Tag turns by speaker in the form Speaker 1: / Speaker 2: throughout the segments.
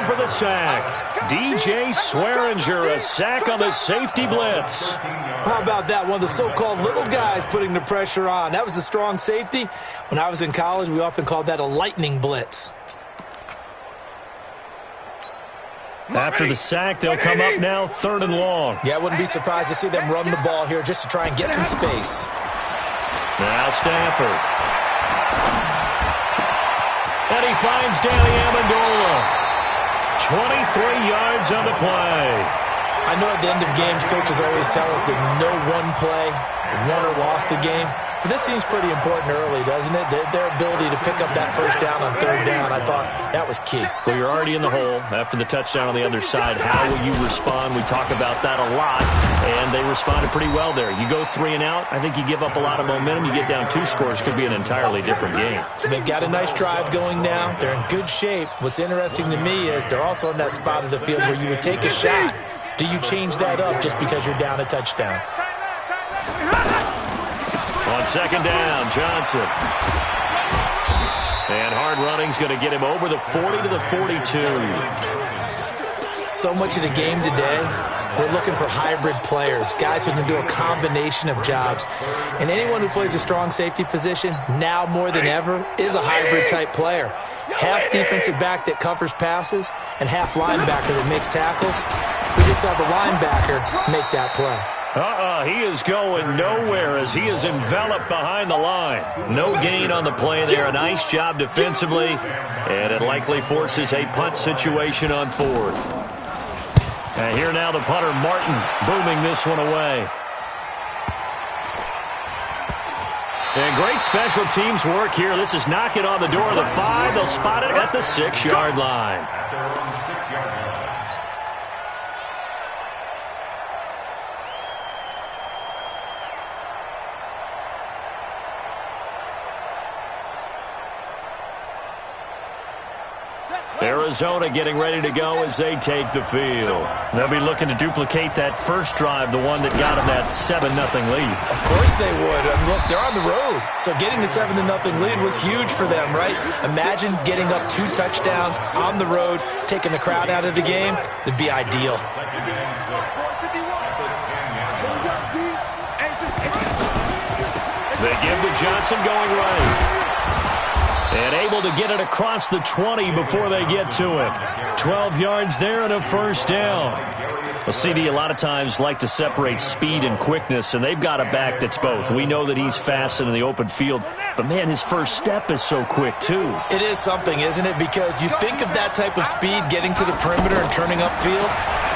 Speaker 1: for the sack. DJ Swearinger, a sack on the safety blitz.
Speaker 2: How about that? One of the so-called little guys putting the pressure on. That was a strong safety. When I was in college, we often called that a lightning blitz.
Speaker 1: After the sack, they'll come up now 3rd and long.
Speaker 2: Yeah, I wouldn't be surprised to see them run the ball here just to try and get some space.
Speaker 1: Now Stafford. And he finds Danny Amendola. 23 yards on the play.
Speaker 2: I know at the end of games, coaches always tell us that no one play won or lost a game. But this seems pretty important early, doesn't it? Their ability to pick up that first down on 3rd down, I thought that was key.
Speaker 1: Well, you're already in the hole after the touchdown on the other side. How will you respond? We talk about that a lot, and they responded pretty well there. You go 3 and out, I think you give up a lot of momentum. You get down 2 scores, could be an entirely different game.
Speaker 2: So they've got a nice drive going now. They're in good shape. What's interesting to me is they're also in that spot of the field where you would take a shot. Do you change that up just because you're down a touchdown?
Speaker 1: On 2nd down, Johnson. And hard running's going to get him over the 40 to the 42.
Speaker 2: So much of the game today, we're looking for hybrid players, guys who can do a combination of jobs. And anyone who plays a strong safety position, now more than ever, is a hybrid-type player. Half defensive back that covers passes and half linebacker that makes tackles. We just saw the linebacker make that play.
Speaker 1: He is going nowhere as he is enveloped behind the line. No gain on the play there. A nice job defensively, and it likely forces a punt situation on 4th. And here now the punter, Martin, booming this one away. And great special teams work here. This is knocking on the door of the 5. They'll spot it at the 6-yard line. Arizona getting ready to go as they take the field. They'll be looking to duplicate that first drive, the one that got them that 7-0 lead.
Speaker 2: Of course they would. I mean, look, they're on the road. So getting the 7-0 lead was huge for them, right? Imagine getting up 2 touchdowns on the road, taking the crowd out of the game. It'd be ideal.
Speaker 1: They give to Johnson going right. And able to get it across the 20 before they get to him. 12 yards there and a 1st down. Well, CD a lot of times like to separate speed and quickness, and they've got a back that's both. We know that he's fast in the open field, but, man, his first step is so quick, too.
Speaker 2: It is something, isn't it? Because you think of that type of speed getting to the perimeter and turning upfield,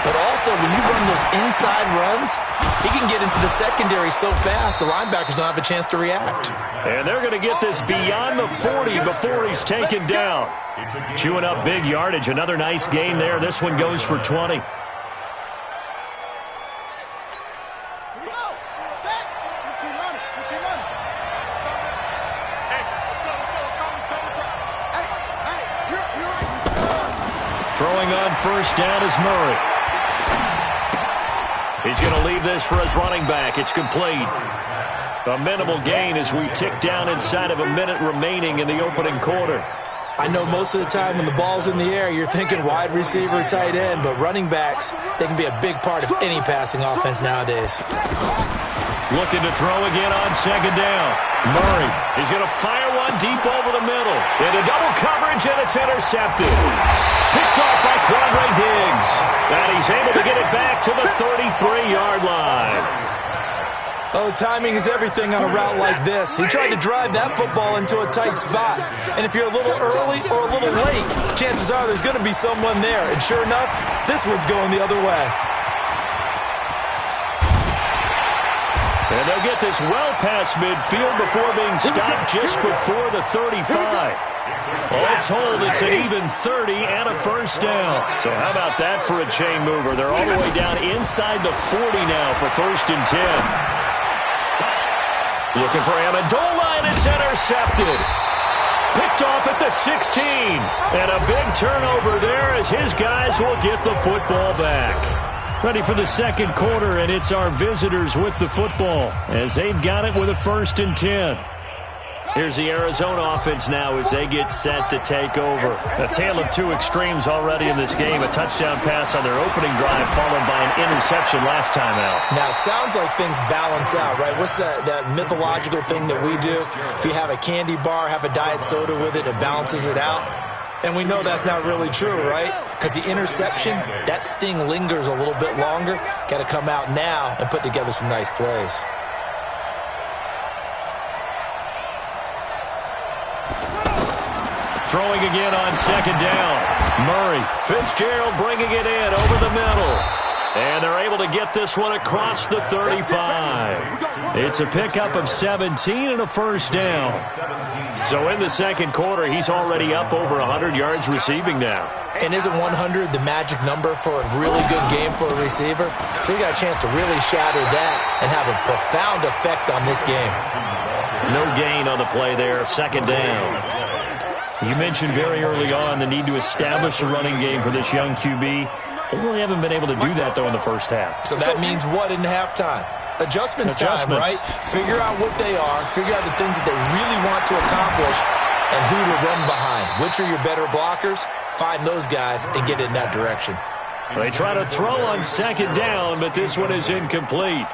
Speaker 2: but also when you run those inside runs, he can get into the secondary so fast the linebackers don't have a chance to react.
Speaker 1: And they're going to get this beyond the 40 before he's taken down. Chewing up big yardage. Another nice gain there. This one goes for 20. Throwing on 1st down is Murray. He's going to leave this for his running back. It's complete. A minimal gain as we tick down inside of a minute remaining in the opening quarter.
Speaker 2: I know most of the time when the ball's in the air, you're thinking wide receiver, tight end, but running backs, they can be a big part of any passing offense nowadays.
Speaker 1: Looking to throw again on 2nd down. Murray, he's going to fire one deep over the middle. Into double coverage, and it's intercepted. Picked off by Quandre Diggs. And he's able to get it back to the 33-yard line.
Speaker 2: Oh, timing is everything on a route like this. He tried to drive that football into a tight spot. And if you're a little early or a little late, chances are there's going to be someone there. And sure enough, this one's going the other way.
Speaker 1: And they'll get this well past midfield before being stopped just before the 35. All told, it's an even 30 and a 1st down. So how about that for a chain mover? They're all the way down inside the 40 now for 1st and 10. Looking for Amendola, and it's intercepted. Picked off at the 16. And a big turnover there as his guys will get the football back. Ready for the 2nd quarter, and it's our visitors with the football as they've got it with a 1st and 10. Here's the Arizona offense now as they get set to take over. A tale of two extremes already in this game. A touchdown pass on their opening drive followed by an interception last time out.
Speaker 2: Now, it sounds like things balance out, right? What's that mythological thing that we do? If you have a candy bar, have a diet soda with it, it balances it out. And we know that's not really true, right? Because the interception, that sting lingers a little bit longer. Got to come out now and put together some nice plays.
Speaker 1: Throwing again on second down. Murray. Fitzgerald bringing it in over the middle. And they're able to get this one across the 35. It's a pickup of 17 and a first down. So in the second quarter, he's already up over 100 yards receiving now.
Speaker 2: And isn't 100 the magic number for a really good game for a receiver? So he got a chance to really shatter that and have a profound effect on this game.
Speaker 1: No gain on the play there. Second down. You mentioned very early on the need to establish a running game for this young QB. They really haven't been able to do that, though, in the first half.
Speaker 2: So that means what in halftime? Adjustments time, right? Figure out what they are. Figure out the things that they really want to accomplish and who to run behind. Which are your better blockers? Find those guys and get in that direction.
Speaker 1: They try to throw on second down, but this one is incomplete.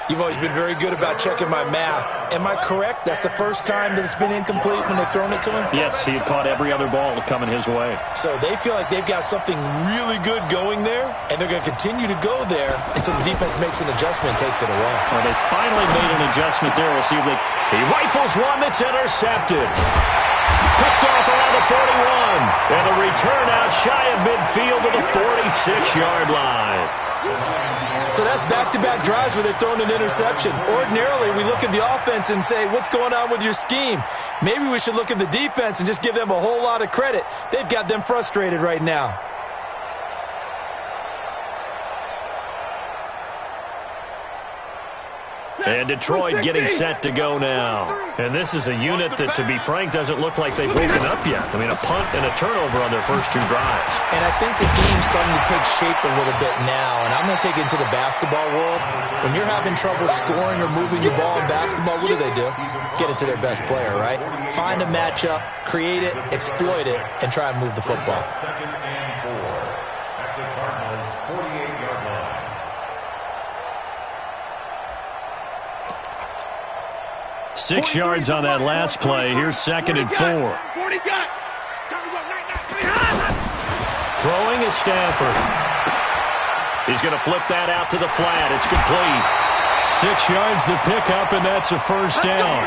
Speaker 2: You've always been very good about checking my math. Am I correct? That's the first time that it's been incomplete when they've thrown it to him?
Speaker 1: Yes, he had caught every other ball coming his way.
Speaker 2: So they feel like they've got something really good going there, and they're going to continue to go there until the defense makes an adjustment and takes it away.
Speaker 1: Well, they finally made an adjustment there. We'll see if he rifles one that's intercepted. Picked off around the 41. And the return out shy of midfield to the 46-yard line.
Speaker 2: So that's back-to-back drives where they've thrown an interception. Ordinarily, we look at the offense and say, what's going on with your scheme? Maybe we should look at the defense and just give them a whole lot of credit. They've got them frustrated right now.
Speaker 1: And Detroit getting set to go now. And this is a unit that, to be frank, doesn't look like they've woken up yet. I mean, a punt and a turnover on their first two drives.
Speaker 2: And I think the game's starting to take shape a little bit now. And I'm going to take it into the basketball world. When you're having trouble scoring or moving the ball in basketball, what do? Get it to their best player, right? Find a matchup, create it, exploit it, and try and move the football.
Speaker 1: 6 yards on that last play. Here's second and 4. Throwing is Stafford. He's going to flip that out to the flat. It's complete. 6 yards the pickup, and that's a first down.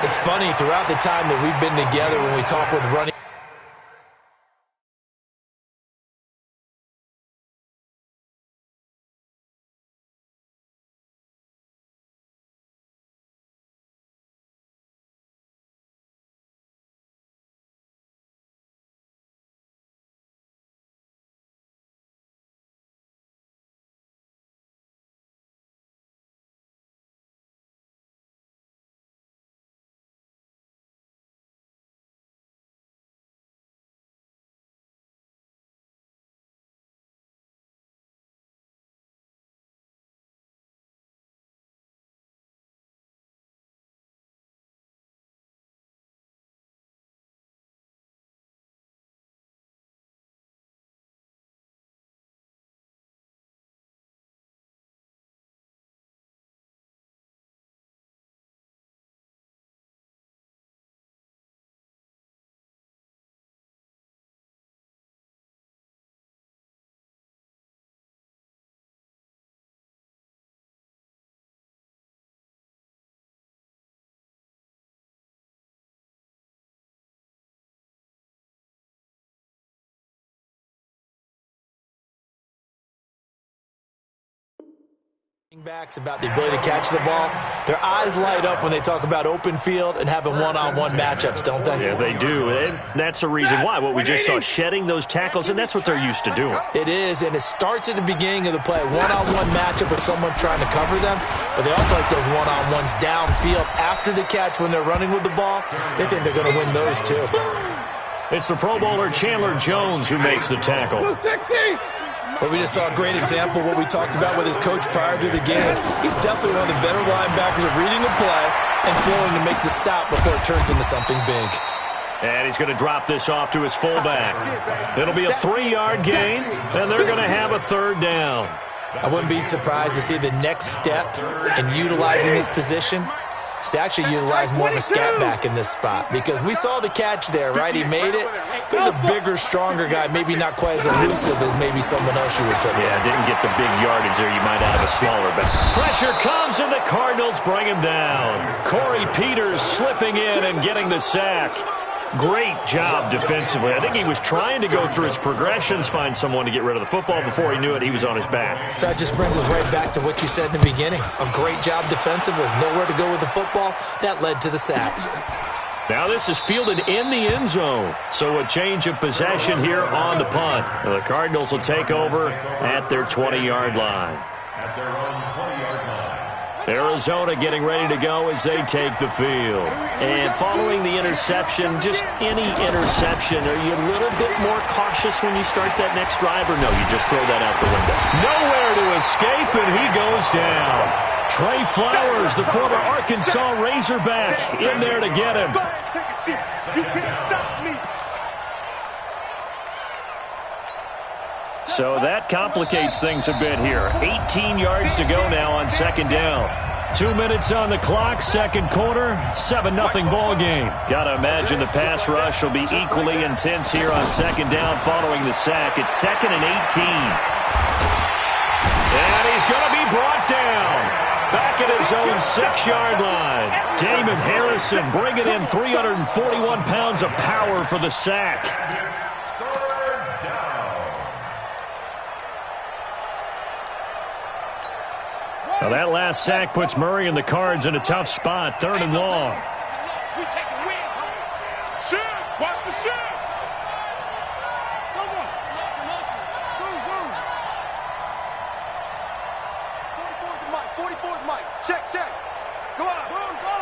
Speaker 2: It's funny, throughout the time that we've been together when we talk with running, backs about the ability to catch the ball. Their eyes light up when they talk about open field and having one-on-one matchups, don't they?
Speaker 1: Yeah, they do. And that's the reason why. What we just saw, shedding those tackles, and that's what they're used to doing.
Speaker 2: It is, and it starts at the beginning of the play. One-on-one matchup with someone trying to cover them, but they also like those one-on-ones downfield after the catch when they're running with the ball. They think they're going to win those too.
Speaker 1: It's the Pro Bowler Chandler Jones who makes the tackle.
Speaker 2: Well, we just saw a great example of what we talked about with his coach prior to the game. He's definitely one of the better linebackers at reading a play and flowing to make the stop before it turns into something big.
Speaker 1: And he's going to drop this off to his fullback. It'll be a 3-yard gain, and they're going to have a third down.
Speaker 2: I wouldn't be surprised to see the next step in utilizing his position is to actually utilize more of a scat back in this spot, because we saw the catch there, right? He made it. He's a bigger, stronger guy, maybe not quite as elusive as maybe someone else you would put there.
Speaker 1: Yeah, didn't get the big yardage there. You might have a smaller back. Pressure comes, and the Cardinals bring him down. Corey Peters slipping in and getting the sack. Great job defensively. I think he was trying to go through his progressions, find someone to get rid of the football. Before he knew it, he was on his back.
Speaker 2: So that just brings us right back to what you said in the beginning. A great job defensively. Nowhere to go with the football. That led to the sack.
Speaker 1: Now this is fielded in the end zone. So a change of possession here on the punt. The Cardinals will take over at their 20-yard line. Arizona getting ready to go as they take the field. And following the interception, just any interception, are you a little bit more cautious when you start that next drive, or no, you just throw that out the window? Nowhere to escape, and he goes down. Trey Flowers, the former Arkansas Razorback, in there to get him.
Speaker 3: You can't stop me.
Speaker 1: So that complicates things a bit here. 18 yards to go now on second down. 2 minutes on the clock, second quarter, 7-0 ball game. Got to imagine the pass rush will be equally intense here on second down following the sack. It's 2nd and 18. And he's going to be brought down. Back at his own 6-yard line. Damon Harrison bringing in 341 pounds of power for the sack. Well, that last sack puts Murray and the Cards in a tough spot, 3rd and long.
Speaker 3: We take a win. Shoot! Watch the shoot! Go, go! Zoom, zoom. 44's Mike. 44's Mike. Check, check. Go on. Go.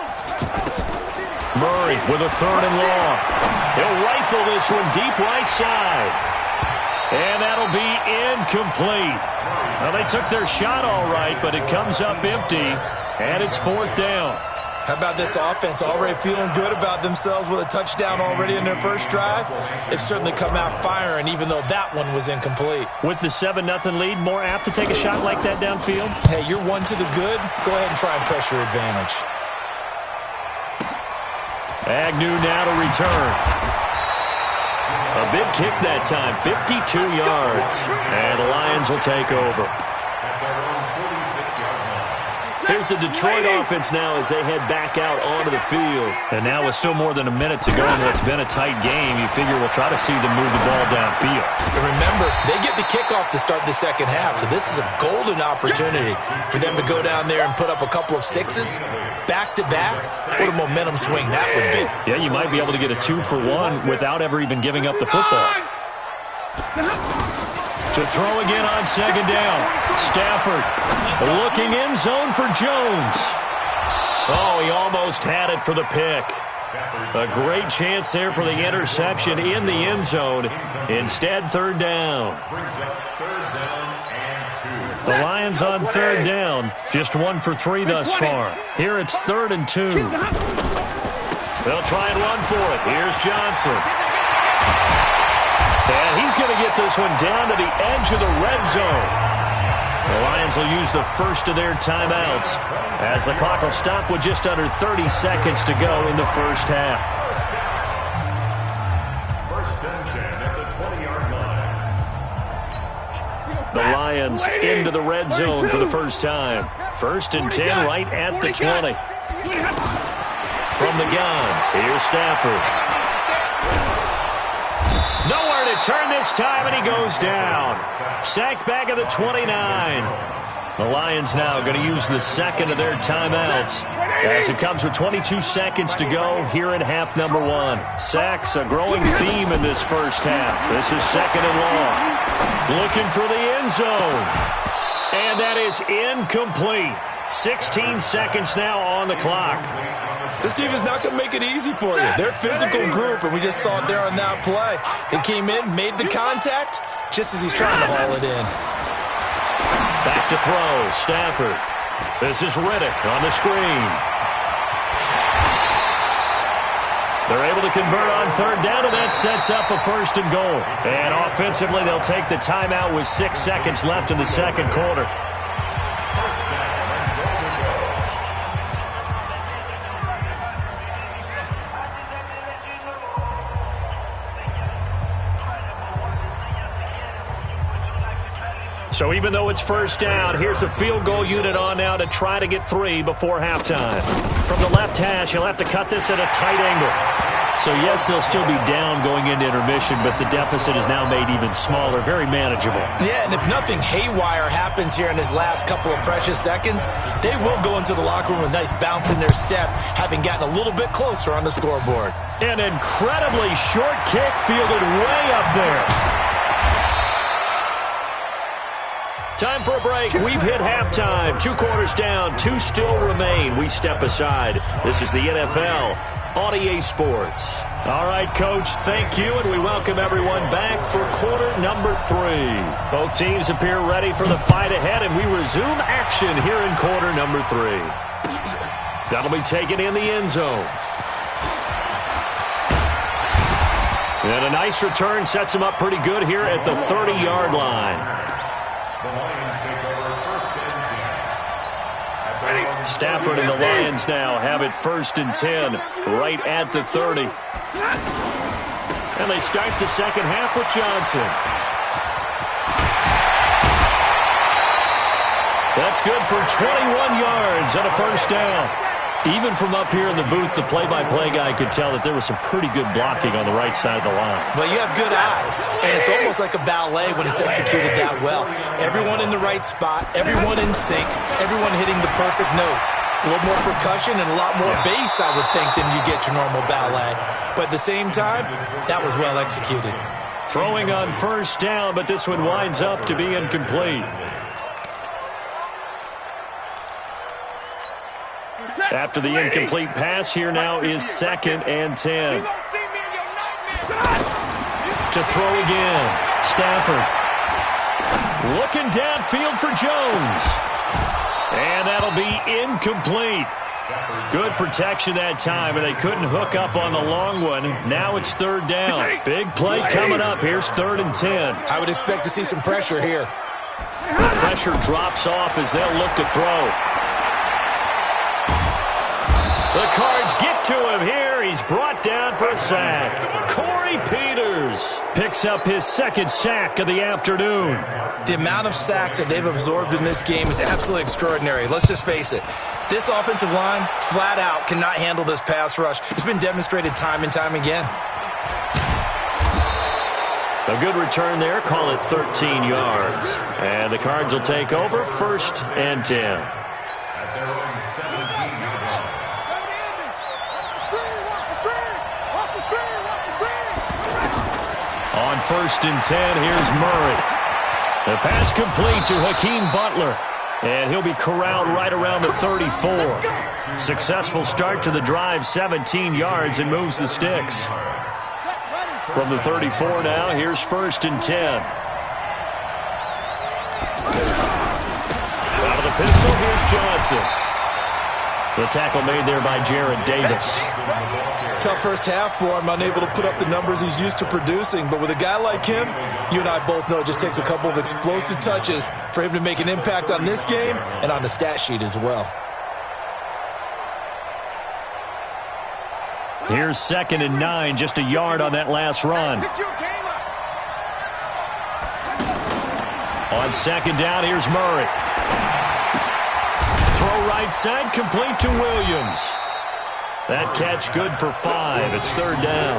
Speaker 1: Murray with a 3rd and long. He'll rifle this one deep right side. And that'll be incomplete. Well, they took their shot all right, but it comes up empty, and it's 4th down.
Speaker 2: How about this offense already feeling good about themselves with a touchdown already in their first drive? They've certainly come out firing, even though that one was incomplete.
Speaker 1: With the 7-0 lead, more apt to take a shot like that downfield?
Speaker 2: Hey, you're one to the good. Go ahead and try and press your advantage.
Speaker 1: Agnew now to return. A big kick that time, 52 yards. And the Lions will take over. Here's the Detroit offense now as they head back out onto the field. And now with still more than a minute to go in what's been a tight game, you figure we'll try to see them move the ball downfield.
Speaker 2: And remember, they get the kickoff to start the second half, so this is a golden opportunity for them to go down there and put up a couple of sixes back-to-back. What a momentum swing that would be.
Speaker 1: Yeah, you might be able to get a 2-for-1 without ever even giving up the football. To throw again on second down. Stafford looking in zone for Jones. Oh, he almost had it for the pick. A great chance there for the interception in the end zone. Instead, 3rd down. The Lions on 3rd down. Just 1 for 3 thus far. Here it's 3rd and 2. They'll try and run for it. Here's Johnson. And he's going to get this one down to the edge of the red zone. The Lions will use the first of their timeouts as the clock will stop with just under 30 seconds to go in the first half.
Speaker 4: First and 10 at the 20-yard line.
Speaker 1: The Lions into the red zone for the first time. 1st and 10 right at the 20. From the gun, here's Stafford. Nowhere to turn this time, and he goes down. Sacked back at the 29. The Lions now going to use the second of their timeouts as it comes with 22 seconds to go here in half number 1. Sacks, a growing theme in this first half. This is 2nd and long. Looking for the end zone. And that is incomplete. 16 seconds now on the clock.
Speaker 2: This team is not going to make it easy for you. They're a physical group, and we just saw it there on that play. They came in, made the contact, just as he's trying to haul it in.
Speaker 1: Back to throw, Stafford. This is Riddick on the screen. They're able to convert on third down, and that sets up a first and goal. And offensively, they'll take the timeout with 6 seconds left in the second quarter. So even though it's first down, here's the field goal unit on now to try to get 3 before halftime. From the left hash, he'll have to cut this at a tight angle. So yes, they'll still be down going into intermission, but the deficit is now made even smaller, very manageable.
Speaker 2: Yeah, and if nothing haywire happens here in his last couple of precious seconds, they will go into the locker room with a nice bounce in their step, having gotten a little bit closer on the scoreboard.
Speaker 1: An incredibly short kick fielded way up there. Time for a break. We've hit halftime. 2 quarters down. 2 still remain. We step aside. This is the NFL on EA Sports. All right, Coach, thank you, and we welcome everyone back for quarter number 3. Both teams appear ready for the fight ahead, and we resume action here in quarter number 3. That'll be taken in the end zone. And a nice return sets him up pretty good here at the 30-yard line. Stafford and the Lions now have it 1st and 10, right at the 30. And they start the second half with Johnson. That's good for 21 yards and a first down. Even from up here in the booth, the play-by-play guy could tell that there was some pretty good blocking on the right side of the line.
Speaker 2: Well, you have good eyes, and it's almost like a ballet when it's executed that well. Everyone in the right spot, everyone in sync, everyone hitting the perfect notes. A little more percussion and a lot more bass, I would think, than you get your normal ballet. But at the same time, that was well executed.
Speaker 1: Throwing on first down, but this one winds up to be incomplete. After the incomplete pass, here now is 2nd and 10. To throw again, Stafford. Looking downfield for Jones. And that'll be incomplete. Good protection that time, and they couldn't hook up on the long one. Now it's 3rd down. Big play coming up. Here's 3rd and 10.
Speaker 2: I would expect to see some pressure here.
Speaker 1: Pressure drops off as they'll look to throw. The Cards get to him here. He's brought down for a sack. Corey Peters picks up his 2nd sack of the afternoon.
Speaker 2: The amount of sacks that they've absorbed in this game is absolutely extraordinary. Let's just face it. This offensive line, flat out, cannot handle this pass rush. It's been demonstrated time and time again.
Speaker 1: A good return there. Call it 13 yards. And the Cards will take over 1st and 10. On 1st and 10, here's Murray. The pass complete to Hakeem Butler. And he'll be corralled right around the 34. Successful start to the drive, 17 yards, and moves the sticks. From the 34 now, here's 1st and 10. Out of the pistol, here's Johnson. The tackle made there by Jared Davis.
Speaker 2: Tough first half for him, unable to put up the numbers he's used to producing. But with a guy like him, you and I both know it just takes a couple of explosive touches for him to make an impact on this game and on the stat sheet as well.
Speaker 1: Here's 2nd and 9, just a yard on that last run. On 2nd down, here's Murray. Throw right side, complete to Williams. That catch good for 5. It's 3rd down.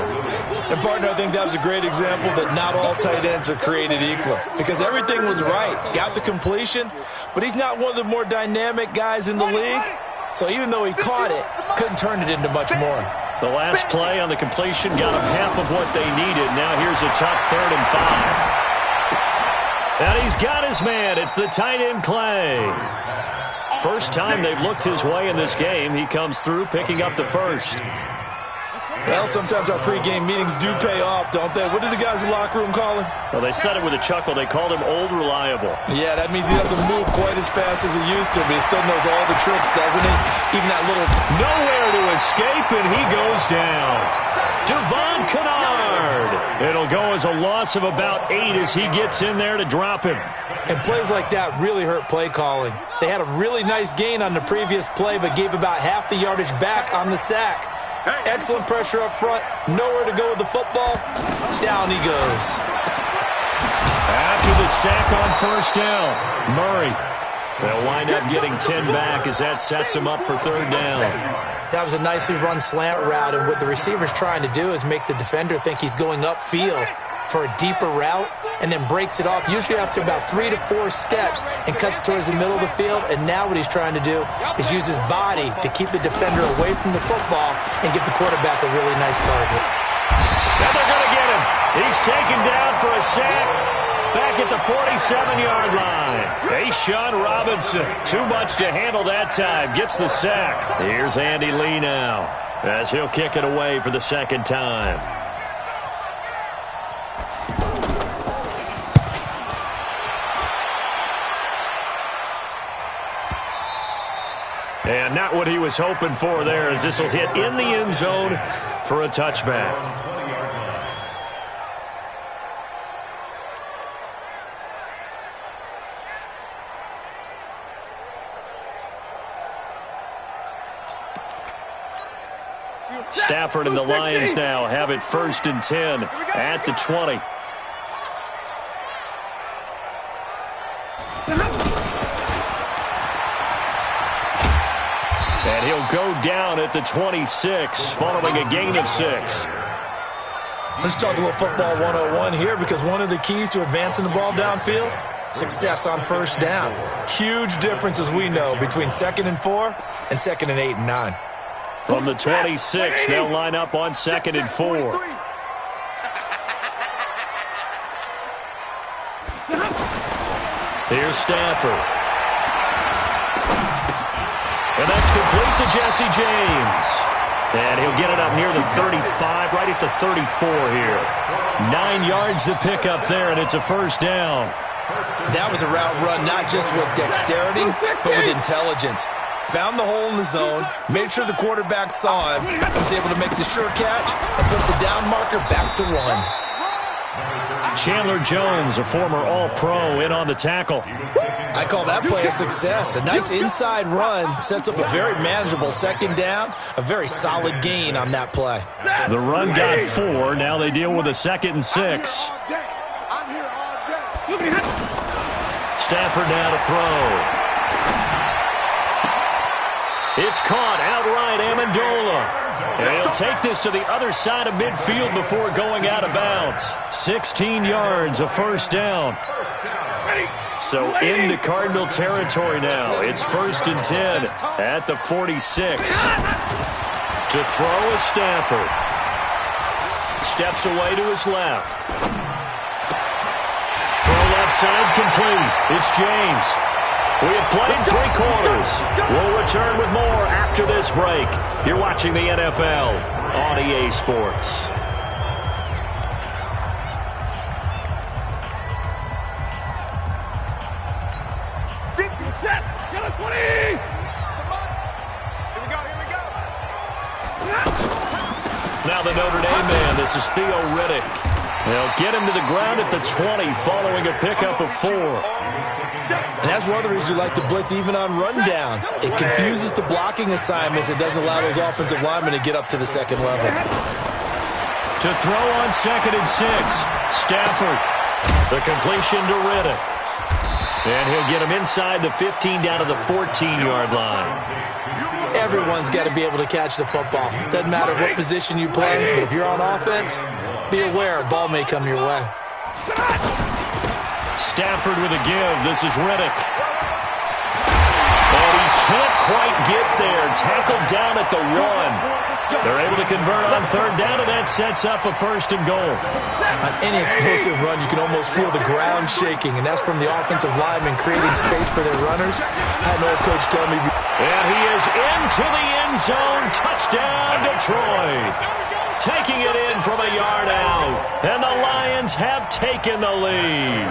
Speaker 2: And, partner, I think that was a great example that not all tight ends are created equal. Because everything was right. Got the completion, but he's not one of the more dynamic guys in the league. So even though he caught it, couldn't turn it into much more.
Speaker 1: The last play on the completion got him half of what they needed. Now here's a tough 3rd and 5. And he's got his man. It's the tight end Clay. First time they've looked his way in this game. He comes through picking up the first.
Speaker 2: Well, sometimes our pregame meetings do pay off, don't they? What did the guys in the locker room call him?
Speaker 1: Well, they said it with a chuckle. They called him Old Reliable.
Speaker 2: Yeah, that means he doesn't move quite as fast as he used to, but he still knows all the tricks, doesn't he? Even that little...
Speaker 1: Nowhere to escape, and he goes down. Devon Kennard. It'll go as a loss of about 8 as he gets in there to drop him.
Speaker 2: And plays like that really hurt play calling. They had a really nice gain on the previous play, but gave about half the yardage back on the sack. Excellent pressure up front. Nowhere to go with the football. Down he goes.
Speaker 1: After the sack on first down, Murray. They'll wind up getting 10 back as that sets him up for third down.
Speaker 2: That was a nicely run slant route, and what the receiver's trying to do is make the defender think he's going upfield for a deeper route, and then breaks it off, usually after about 3 to 4 steps, and cuts towards the middle of the field. And now what he's trying to do is use his body to keep the defender away from the football and give the quarterback a really nice target.
Speaker 1: Now they're going to get him. He's taken down for a sack back at the 47-yard line. Ashawn Robinson, too much to handle that time, gets the sack. Here's Andy Lee now as he'll kick it away for the second time. And not what he was hoping for there, as this will hit in the end zone for a touchback. Stafford and the Lions now have it 1st and 10 at the 20. And he'll go down at the 26 following a gain of 6.
Speaker 2: Let's talk a little football 101 here, because one of the keys to advancing the ball downfield, success on first down. Huge difference, as we know, between 2nd and 4 and 2nd and 8 and 9.
Speaker 1: From the 26, they'll line up on 2nd and 4. Here's Stafford. And that's complete to Jesse James. And he'll get it up near the 35, right at the 34 here. 9 yards to pick up there, and it's a first down.
Speaker 2: That was a route run not just with dexterity, but with intelligence. Found the hole in the zone, made sure the quarterback saw him, and was able to make the sure catch and put the down marker back to 1.
Speaker 1: Chandler Jones, a former All-Pro, in on the tackle.
Speaker 2: I call that play a success. A nice inside run sets up a very manageable second down, a very solid gain on that play.
Speaker 1: The run got 4. Now they deal with a 2nd and 6. Stafford now to throw. It's caught outright, Amendola. And he'll take this to the other side of midfield before going out of bounds. 16 yards, a first down. So into Cardinal territory now. It's 1st and 10 at the 46. To throw is Stafford. Steps away to his left. Throw left side complete. It's James. We have played 3 quarters. We'll return with more after this break. You're watching the NFL on EA Sports. Now the Notre Dame man, this is Theo Riddick. They'll get him to the ground at the 20 following a pickup of 4.
Speaker 2: And that's one of the reasons you like to blitz even on rundowns. It confuses the blocking assignments. It doesn't allow those offensive linemen to get up to the second level.
Speaker 1: To throw on 2nd and 6. Stafford. The completion to Riddick. And he'll get him inside the 15 down to the 14-yard line.
Speaker 2: Everyone's got to be able to catch the football. Doesn't matter what position you play, but if you're on offense, be aware a ball may come your way.
Speaker 1: Stafford with a give. This is Riddick. And he can't quite get there. Tackled down at the 1. They're able to convert on third down, and that sets up a first and goal.
Speaker 2: On any explosive run, you can almost feel the ground shaking, and that's from the offensive linemen creating space for their runners. I had an old coach tell me.
Speaker 1: And he is into the end zone. Touchdown, Detroit. Taking it in from a yard out. And the Lions have taken the lead.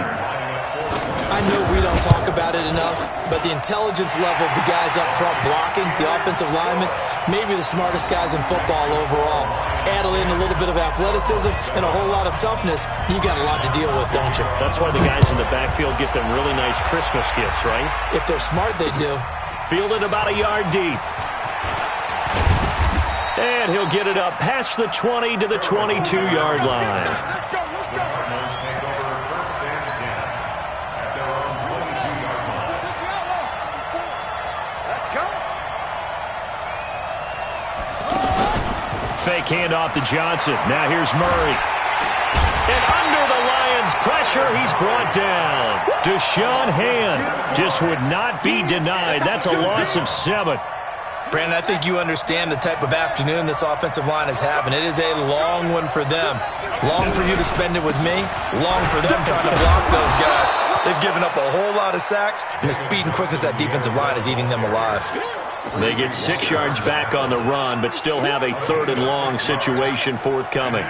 Speaker 2: I know we don't talk about it enough, but the intelligence level of the guys up front blocking, the offensive linemen, maybe the smartest guys in football overall. Add in a little bit of athleticism and a whole lot of toughness, you got a lot to deal with, don't you?
Speaker 1: That's why the guys in the backfield get them really nice Christmas gifts, right?
Speaker 2: If they're smart, they do.
Speaker 1: Fielded about a yard deep. And he'll get it up past the 20 to the 22-yard line. Fake handoff to Johnson. Now here's Murray. And under the Lions' pressure, he's brought down. Deshaun Hand just would not be denied. That's a loss of 7.
Speaker 2: Brandon, I think you understand the type of afternoon this offensive line is having. It is a long one for them. Long for you to spend it with me. Long for them trying to block those guys. They've given up a whole lot of sacks, and the speed and quickness of that defensive line is eating them alive.
Speaker 1: They get 6 yards back on the run, but still have a third and long situation forthcoming.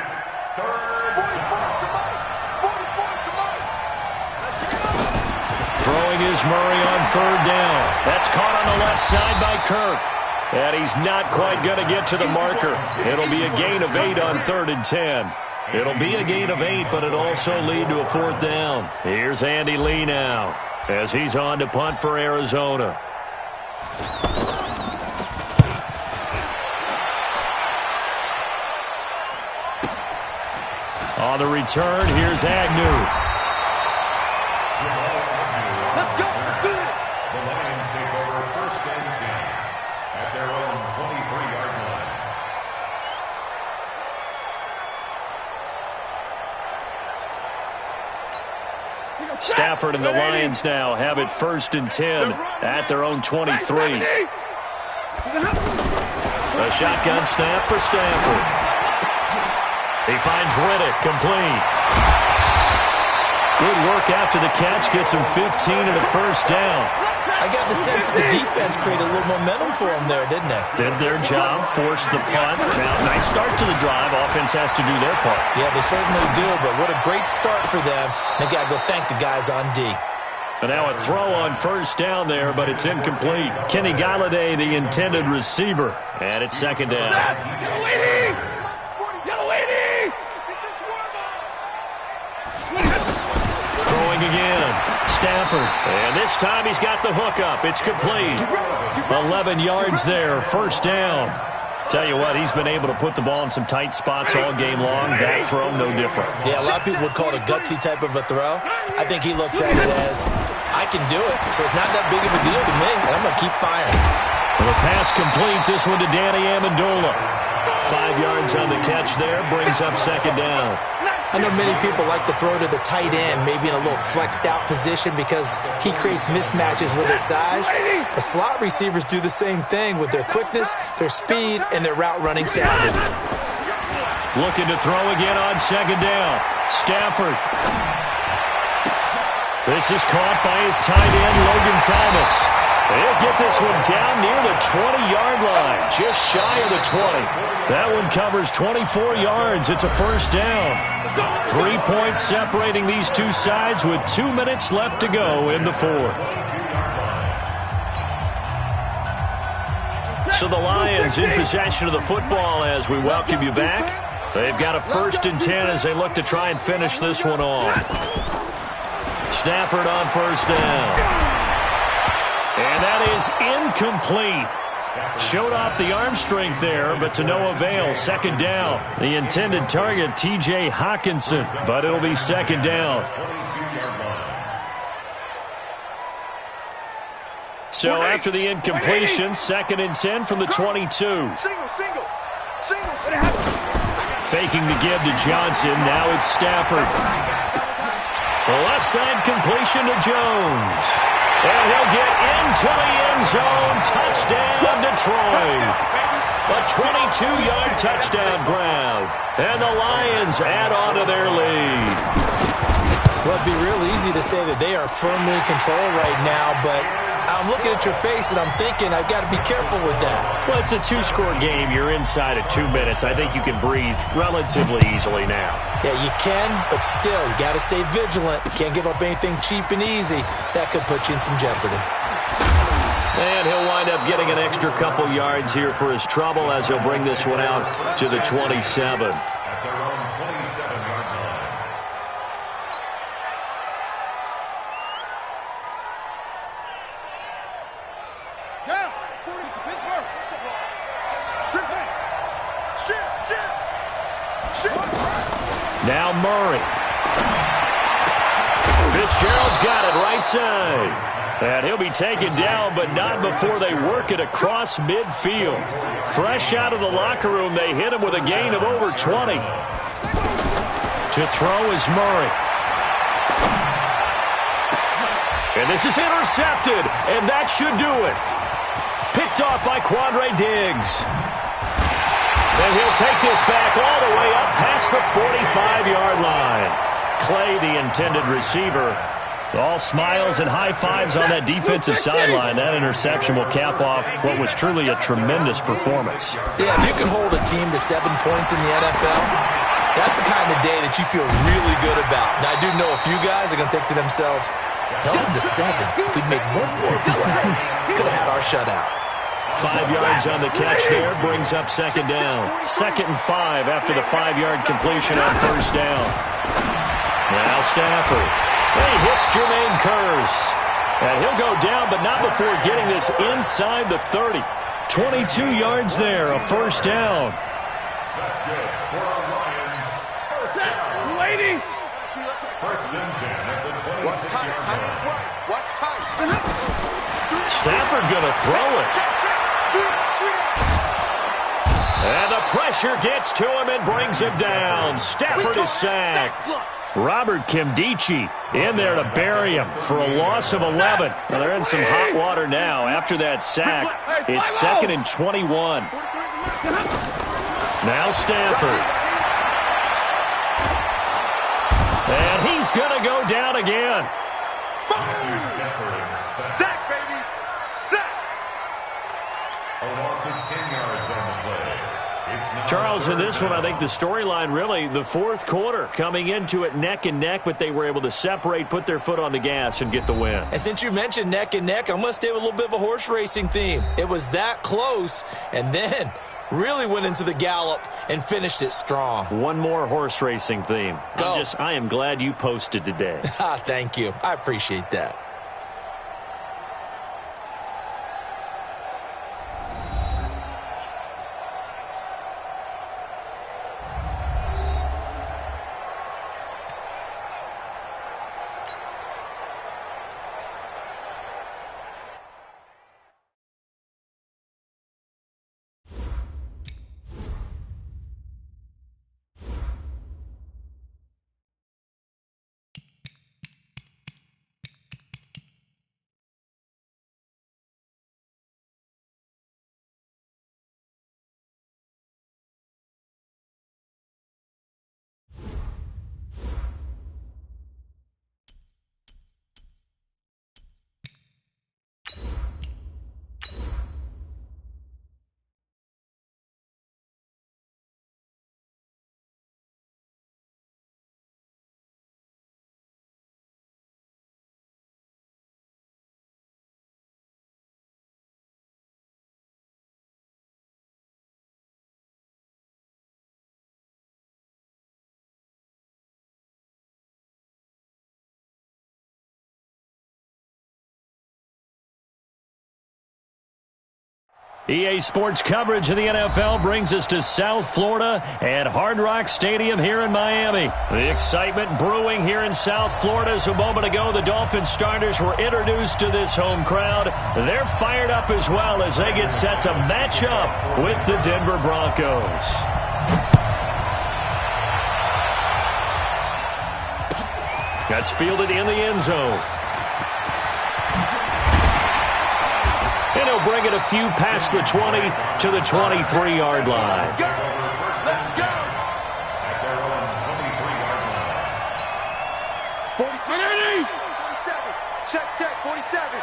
Speaker 1: Throwing is Murray on third down. That's caught on the left side by Kirk. And he's not quite going to get to the marker. It'll be a gain of 8 on 3rd and 10. It'll be a gain of 8, but it'll also lead to a 4th down. Here's Andy Lee now as he's on to punt for Arizona. On the return, here's Agnew.
Speaker 3: Let's go. Let's do it.
Speaker 4: The Lions take over 1st and 10 at their own 23-yard line.
Speaker 1: Stafford and the Lions now have it 1st and 10 at their own 23. A shotgun snap for Stafford. He finds Riddick complete. Good work after the catch. Gets him 15 and a 1st down.
Speaker 2: I got the sense that the defense created a little momentum for them there, didn't they?
Speaker 1: Did their job, forced the punt. Now, nice start to the drive. Offense has to do their part.
Speaker 2: Yeah, they certainly do, but what a great start for them. They got to go thank the guys on D.
Speaker 1: And now a throw on 1st down there, but it's incomplete. Kenny Galladay, the intended receiver. And it's 2nd down. Throwing again. Stafford. And this time he's got the hook up. It's complete. 11 yards there. 1st down. Tell you what, he's been able to put the ball in some tight spots all game long. That throw, no different.
Speaker 2: Yeah, a lot of people would call it a gutsy type of a throw. I think he looks at it as, I can do it, so it's not that big of a deal to me, and I'm going to keep firing.
Speaker 1: Well, the pass complete. This one to Danny Amendola. 5 yards on the catch there. Brings up 2nd down.
Speaker 2: I know many people like to throw to the tight end, maybe in a little flexed out position because he creates mismatches with his size. The slot receivers do the same thing with their quickness, their speed, and their route running savvy.
Speaker 1: Looking to throw again on 2nd down. Stafford. This is caught by his tight end, Logan Thomas. They'll get this one down near the 20-yard line, just shy of the 20. That one covers 24 yards. It's a 1st down. 3 points separating these two sides with 2 minutes left to go in the 4th. So the Lions in possession of the football as we welcome you back. They've got a 1st and 10 as they look to try and finish this one off. Stafford on 1st down. And that is incomplete. Showed off the arm strength there, but to no avail. 2nd down. The intended target, T.J. Hawkinson, but it'll be 2nd down. So after the incompletion, 2nd and 10 from the 22.
Speaker 3: Single.
Speaker 1: Faking the give to Johnson. Now it's Stafford. The left side completion to Jones. And he'll get into the end zone. Touchdown, Detroit. A 22-yard touchdown grab. And the Lions add on to their lead.
Speaker 2: Well, it'd be real easy to say that they are firmly in control right now, but I'm looking at your face and I'm thinking I've got to be careful with that.
Speaker 1: Well, it's a two-score game. You're inside of 2 minutes. I think you can breathe relatively easily now.
Speaker 2: Yeah, you can, but still, you got to stay vigilant. You can't give up anything cheap and easy. That could put you in some jeopardy.
Speaker 1: And he'll wind up getting an extra couple yards here for his trouble as he'll bring this one out to the 27. Now Murray. Fitzgerald's got it right side. And he'll be taken down, but not before they work it across midfield. Fresh out of the locker room, they hit him with a gain of over 20. To throw is Murray. And this is intercepted, and that should do it. Picked off by Quandre Diggs. And he'll take this back all the way up past the 45-yard line. Clay, the intended receiver, all smiles and high fives on that defensive sideline. That interception will cap off what was truly a tremendous performance.
Speaker 2: Yeah, if you can hold a team to 7 points in the NFL, that's the kind of day that you feel really good about. Now, I do know a few guys are going to think to themselves, held them to 7. If we'd made one more play, could have had our shutout.
Speaker 1: 5 yards on the catch there, brings up second down. 2nd and 5 after the 5-yard completion on first down. Now Stafford. He hits Jermaine Kearse. And he'll go down, but not before getting this inside the 30. 22 yards there, a first down.
Speaker 4: That's good for our Lions. First down.
Speaker 3: Waiting.
Speaker 4: First and 10 at the 26-yard line.
Speaker 3: Timing is right. Watch time.
Speaker 1: Stafford going to throw it. And the pressure gets to him and brings him down. Stafford is sacked. Robert Kimdichie in there to bury him for a loss of 11. Well, they're in some hot water now. After that sack, it's 2nd and 21. Now Stafford. And he's going to go down again.
Speaker 3: Sack, baby. Sack.
Speaker 4: A loss of 10 yards on the play.
Speaker 1: Charles, in this one, I think the storyline really, the fourth quarter, coming into it neck and neck, but they were able to separate, put their foot on the gas, and get the win.
Speaker 2: And since you mentioned neck and neck, I'm going to stay with a little bit of a horse racing theme. It was that close, and then really went into the gallop and finished it strong.
Speaker 1: One more horse racing theme.
Speaker 2: Go.
Speaker 1: I am glad you posted today.
Speaker 2: Thank you. I appreciate that.
Speaker 1: EA Sports coverage of the NFL brings us to South Florida and Hard Rock Stadium here in Miami. The excitement brewing here in South Florida as a moment ago the Dolphins starters were introduced to this home crowd. They're fired up as well as they get set to match up with the Denver Broncos. That's fielded in the end zone. he'll bring it a few past the 20 to the 23-yard line.
Speaker 3: Let's go.
Speaker 4: At their own 23-yard line.
Speaker 3: 47. Check, 47.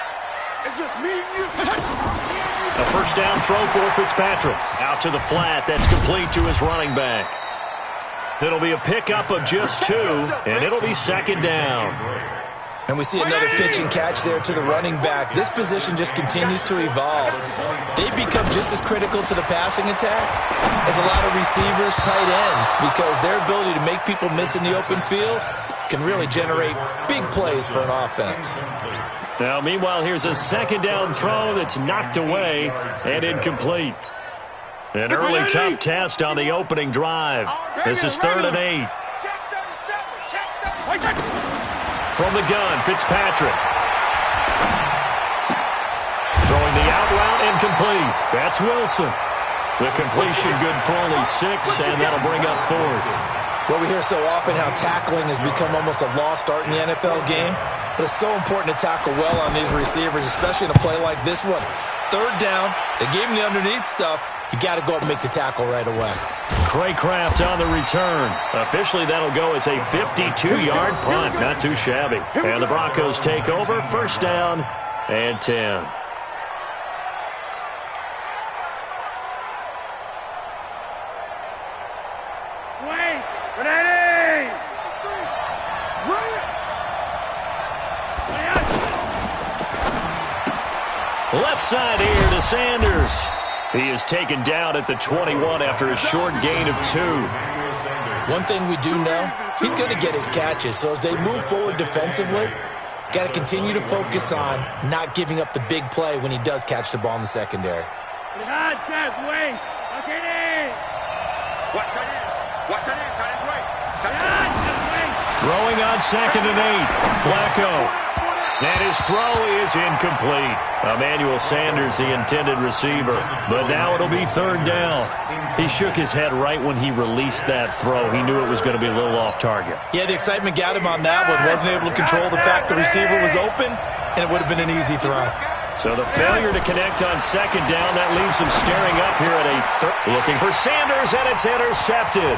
Speaker 3: It's just me and you.
Speaker 1: A first down throw for Fitzpatrick. Out to the flat. That's complete to his running back. It'll be a pickup of just 2, and it'll be second down.
Speaker 2: And we see another pitch and catch there to the running back. This position just continues to evolve. They become just as critical to the passing attack as a lot of receivers, tight ends, because their ability to make people miss in the open field can really generate big plays for an offense.
Speaker 1: Now, meanwhile, here's a second down throw that's knocked away and incomplete. An early tough test on the opening drive. This is 3rd and 8. From the gun, Fitzpatrick. Throwing the out route incomplete. That's Wilson. The completion good for only 6, and that'll bring up 4th.
Speaker 2: Well, we hear so often how tackling has become almost a lost art in the NFL game. But it's so important to tackle well on these receivers, especially in a play like this one. 3rd down, they gave him the underneath stuff. You got to go up and make the tackle right away.
Speaker 1: Craycraft on the return. Officially, that'll go as a 52-yard punt. Not too shabby. And the Broncos take over. First down and 10.
Speaker 3: Wait, ready.
Speaker 1: Left side here to Sanders. He is taken down at the 21 after a short gain of 2.
Speaker 2: One thing we do know, he's going to get his catches. So as they move forward defensively, got to continue to focus on not giving up the big play when he does catch the ball in the secondary.
Speaker 1: Throwing on 2nd and 8. Flacco. And his throw is incomplete. Emmanuel Sanders, the intended receiver. But now it'll be 3rd down. He shook his head right when he released that throw. He knew it was going to be a little off target.
Speaker 2: Yeah, the excitement got him on that one. Wasn't able to control the fact the receiver was open, and it would have been an easy throw.
Speaker 1: So the failure to connect on 2nd down, that leaves him staring up here at a looking for Sanders, and it's intercepted.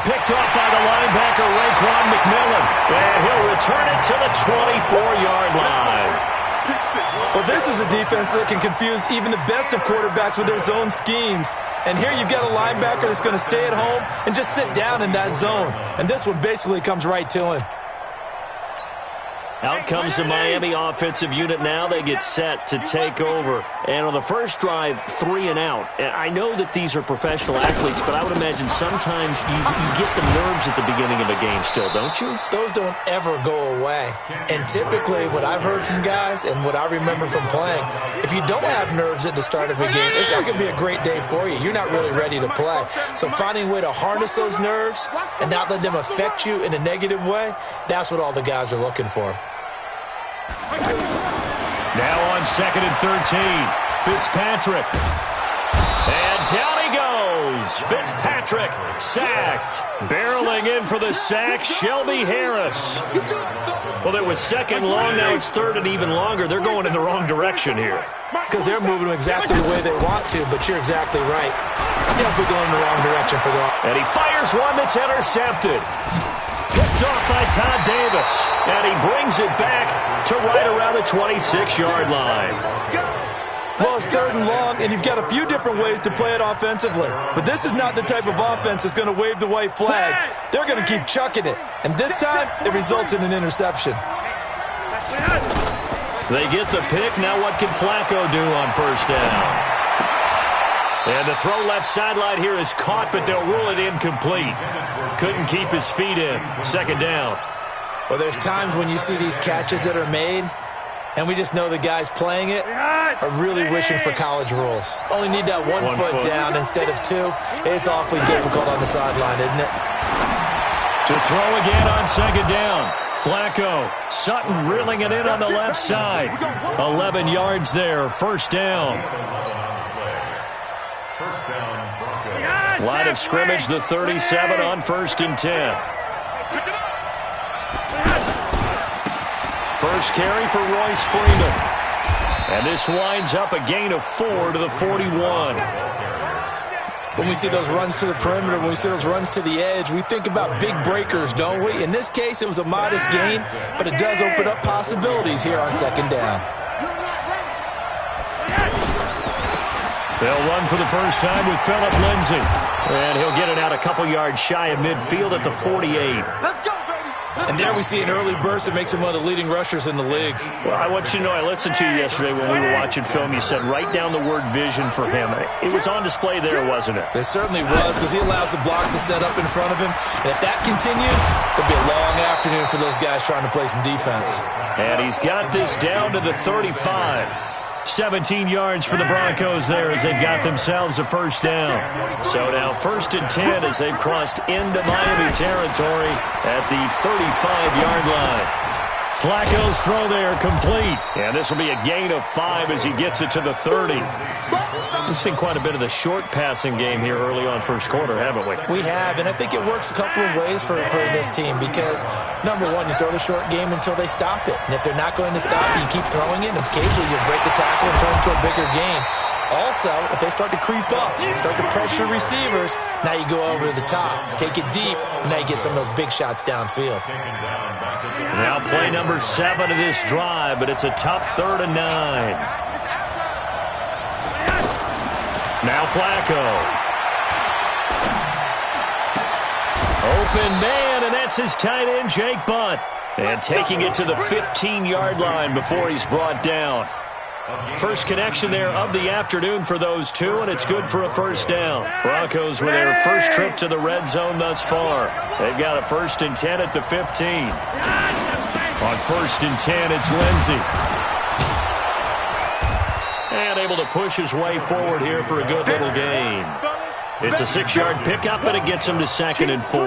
Speaker 1: Picked off by the linebacker, Raekwon McMillan. And he'll return it to the 24-yard line.
Speaker 2: Well, this is a defense that can confuse even the best of quarterbacks with their zone schemes. And here you've got a linebacker that's going to stay at home and just sit down in that zone. And this one basically comes right to him.
Speaker 1: Out comes the Miami offensive unit now. They get set to take over. And on the first drive, 3 and out. And I know that these are professional athletes, but I would imagine sometimes you get the nerves at the beginning of a game still, don't you?
Speaker 2: Those don't ever go away. And typically what I've heard from guys and what I remember from playing, if you don't have nerves at the start of a game, it's not going to be a great day for you. You're not really ready to play. So finding a way to harness those nerves and not let them affect you in a negative way, that's what all the guys are looking for.
Speaker 1: Now on 2nd and 13, Fitzpatrick. And down he goes. Fitzpatrick sacked. Barreling in for the sack, Shelby Harris. Well, it was 2nd long, now it's 3rd and even longer. They're going in the wrong direction here.
Speaker 2: Because they're moving exactly the way they want to, but you're exactly right. Definitely going in the wrong direction for them.
Speaker 1: And he fires one that's intercepted. Picked off by Todd Davis. And he brings it back to right around the 26-yard line.
Speaker 2: Well, it's 3rd and long, and you've got a few different ways to play it offensively. But this is not the type of offense that's going to wave the white flag. They're going to keep chucking it. And this time, it results in an interception.
Speaker 1: They get the pick. Now what can Flacco do on first down? And the throw left sideline here is caught, but they'll rule it incomplete. Couldn't keep his feet in. 2nd down.
Speaker 2: Well, there's times when you see these catches that are made, and we just know the guys playing it are really wishing for college rules. Only need that one foot down instead of 2. It's awfully difficult on the sideline, isn't it?
Speaker 1: To throw again on 2nd down. Flacco. Sutton reeling it in on the left side. 11 yards there. First down.
Speaker 4: First down, Broncos.
Speaker 1: Line of scrimmage, the 37 on 1st and 10. First carry for Royce Freeman. And this winds up a gain of 4 to the 41.
Speaker 2: When we see those runs to the perimeter, when we see those runs to the edge, we think about big breakers, don't we? In this case, it was a modest gain, but it does open up possibilities here on second down.
Speaker 1: They'll run for the first time with Phillip Lindsay. And he'll get it out a couple yards shy of midfield at the 48.
Speaker 3: Let's go, baby.
Speaker 2: And there we see an early burst that makes him one of the leading rushers in the league.
Speaker 1: Well, I want you to know, I listened to you yesterday when we were watching film. You said write down the word vision for him. It was on display there, wasn't it?
Speaker 2: It certainly was, because he allows the blocks to set up in front of him. And if that continues, it'll be a long afternoon for those guys trying to play some defense.
Speaker 1: And he's got this down to the 35. 17 yards for the Broncos there as they've got themselves a first down. So now 1st and 10 as they've crossed into Miami territory at the 35-yard line. Flacco's throw there complete. And this will be a gain of 5 as he gets it to the 30. We've seen quite a bit of the short passing game here early on first quarter, haven't we?
Speaker 2: We have, and I think it works a couple of ways for this team because, number one, you throw the short game until they stop it. And if they're not going to stop it, you keep throwing it, and occasionally you'll break a tackle and turn it into a bigger game. Also, if they start to creep up, start to pressure receivers, now you go over to the top, take it deep, and now you get some of those big shots downfield.
Speaker 1: Now play number 7 of this drive, but it's a tough 3rd and 9. Now Flacco. Open man, and that's his tight end, Jake Butt. And taking it to the 15-yard line before he's brought down. First connection there of the afternoon for those two, and it's good for a first down. Broncos with their first trip to the red zone thus far. They've got a 1st and 10 at the 15. On 1st and 10, it's Lindsay. And able to push his way forward here for a good little gain. It's a 6-yard pickup, and it gets him to 2nd and 4.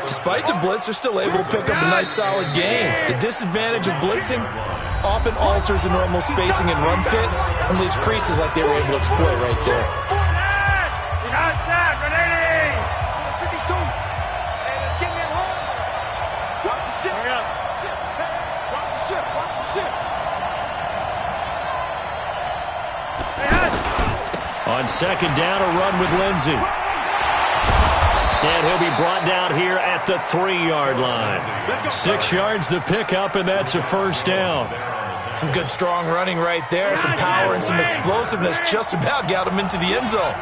Speaker 2: Despite the blitz, they're still able to pick up a nice solid gain. The disadvantage of blitzing often alters the normal spacing and run fits and leaves creases like they were able to exploit right there.
Speaker 1: On 2nd down, a run with Lindsay. And he'll be brought down here at the 3-yard line. 6 yards the pickup, and that's a first down.
Speaker 2: Some good strong running right there. Some power and some explosiveness just about got him into the end zone.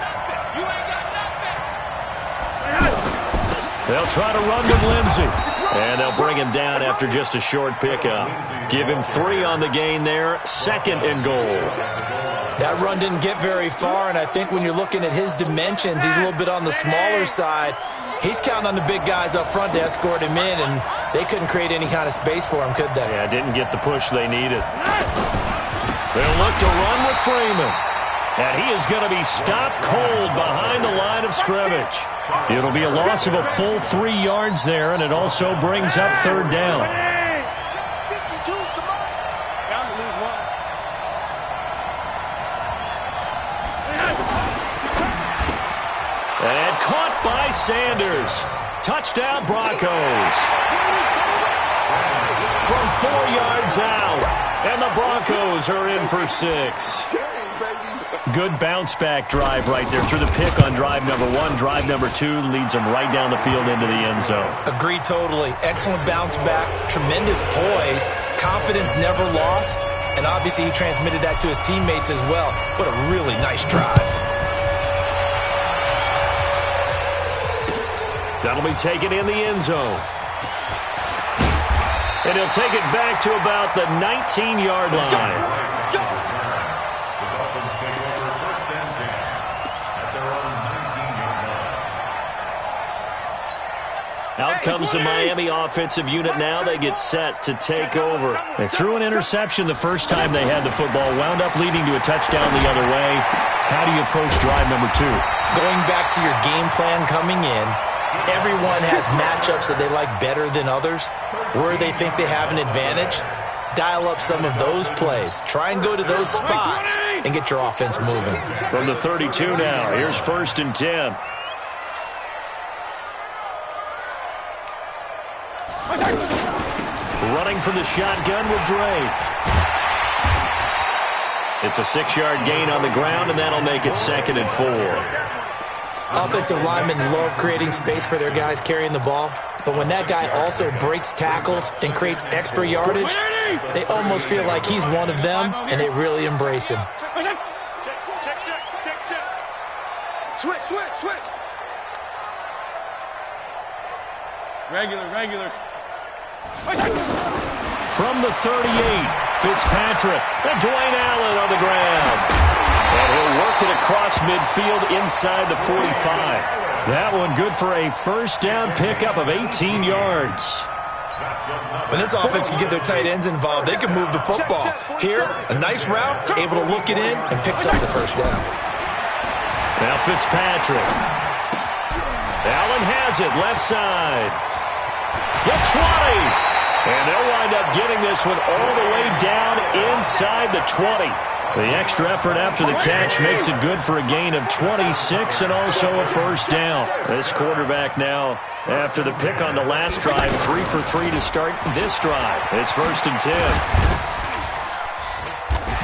Speaker 1: They'll try to run with Lindsay. And they'll bring him down after just a short pickup. Give him 3 on the gain there. 2nd and goal.
Speaker 2: That run didn't get very far, and I think when you're looking at his dimensions, he's a little bit on the smaller side. He's counting on the big guys up front to escort him in, and they couldn't create any kind of space for him, could they?
Speaker 1: Yeah, didn't get the push they needed. They'll look to run with Freeman. And he is going to be stopped cold behind the line of scrimmage. It'll be a loss of a full 3 yards there, and it also brings up 3rd down. And caught by Sanders. Touchdown, Broncos. From 4 yards out. And the Broncos are in for 6. Good bounce-back drive right there through the pick on drive number 1. Drive number 2 leads them right down the field into the end zone.
Speaker 2: Agree totally. Excellent bounce back. Tremendous poise. Confidence never lost. And obviously he transmitted that to his teammates as well. What a really nice drive.
Speaker 1: That'll be taken in the end zone. And he'll take it back to about the 19-yard line. Out comes the Miami offensive unit now. They get set to take over. They threw an interception the first time they had the football, wound up leading to a touchdown the other way. How do you approach drive number 2?
Speaker 2: Going back to your game plan coming in, everyone has matchups that they like better than others. Where they think they have an advantage, dial up some of those plays. Try and go to those spots and get your offense moving.
Speaker 1: From the 32 now, here's 1st and 10. Running from the shotgun with Drake. It's a 6-yard gain on the ground, and that'll make it 2nd and 4.
Speaker 2: Offensive linemen love creating space for their guys carrying the ball, but when that guy also breaks tackles and creates extra yardage, they almost feel like he's one of them, and they really embrace him.
Speaker 3: Switch. Regular.
Speaker 1: From the 38, Fitzpatrick, and Dwayne Allen on the ground. And he'll work it across midfield inside the 45. That one good for a first down pickup of 18 yards.
Speaker 5: When this offense can get their tight ends involved, they can move the football. Here, a nice route, able to look it in, and picks up the first down.
Speaker 1: Now Fitzpatrick. Allen has it, left side. The 20. And they'll wind up getting this one all the way down inside the 20. The extra effort after the catch makes it good for a gain of 26 and also a first down. This quarterback now, after the pick on the last drive, 3 for 3 to start this drive. It's 1st and 10.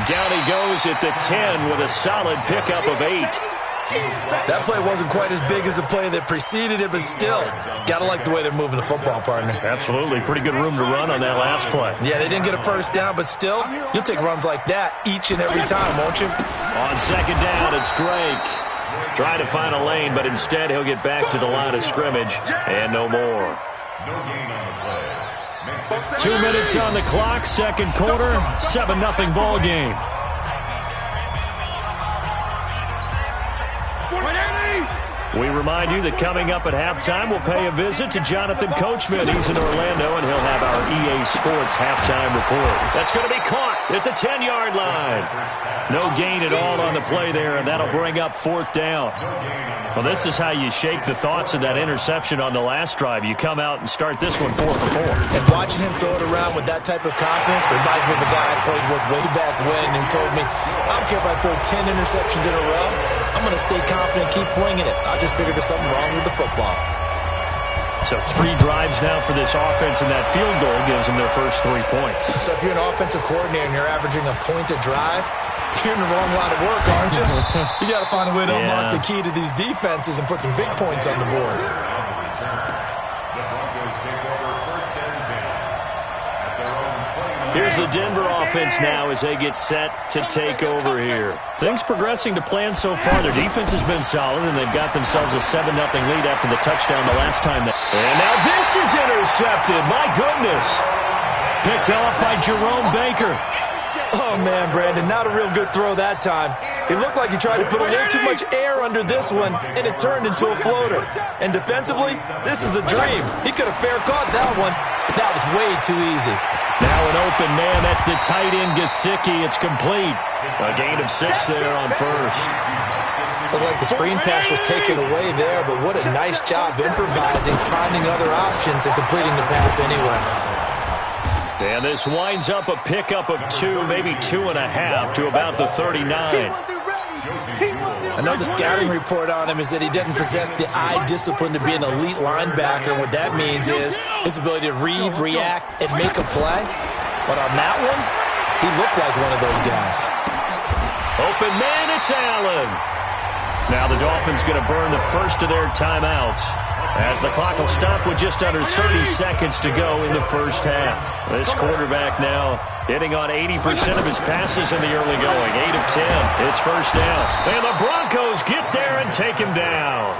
Speaker 1: Down he goes at the 10 with a solid pickup of 8.
Speaker 5: That play wasn't quite as big as the play that preceded it, but still, gotta like the way they're moving the football, partner.
Speaker 1: Absolutely. Pretty good room to run on that last play.
Speaker 5: Yeah, they didn't get a first down, but still, you'll take runs like that each and every time, won't you?
Speaker 1: On 2nd down, it's Drake. Trying to find a lane, but instead he'll get back to the line of scrimmage and no more. 2 minutes on the clock, 2nd quarter, 7-0 ball game. We remind you that coming up at halftime, we'll pay a visit to Jonathan Coachman. He's in Orlando, and he'll have our EA Sports halftime report. That's going to be caught at the 10-yard line. No gain at all on the play there, and that'll bring up 4th down. Well, this is how you shake the thoughts of that interception on the last drive. You come out and start this one 4 for 4.
Speaker 5: And watching him throw it around with that type of confidence reminds me of the guy I played with way back when who told me, I don't care if I throw 10 interceptions in a row. I'm going to stay confident and keep flinging it. I just figured there's something wrong with the football.
Speaker 1: So 3 drives now for this offense, and that field goal gives them their first 3 points.
Speaker 5: So if you're an offensive coordinator and you're averaging a point a drive, you're in the wrong line of work, aren't you? You got to find a way to unlock the key to these defenses and put some big points on the board.
Speaker 1: Here's the Denver offense now as they get set to take over here. Things progressing to plan so far. Their defense has been solid, and they've got themselves a 7-0 lead after the touchdown the last time. And now this is intercepted. My goodness. Picked off by Jerome Baker.
Speaker 5: Oh, man, Brandon, not a real good throw that time. It looked like he tried to put a little too much air under this one, and it turned into a floater. And defensively, this is a dream. He could have fair caught that one. That was way too easy.
Speaker 1: Now an open man. That's the tight end, Gesicki. It's complete. A gain of 6 there on first.
Speaker 2: Looked like the screen pass was taken away there, but what a nice job improvising, finding other options, and completing the pass anyway.
Speaker 1: And this winds up a pickup of 2, maybe 2.5 to about the 39.
Speaker 5: Another scouting report on him is that he doesn't possess the eye discipline to be an elite linebacker. What that means is his ability to read, react, and make a play. But on that one, he looked like one of those guys.
Speaker 1: Open man, it's Allen. Now the Dolphins going to burn the first of their timeouts, as the clock will stop with just under 30 seconds to go in the first half. This quarterback now hitting on 80% of his passes in the early going. 8 of 10. It's first down. And the Broncos get there and take him down.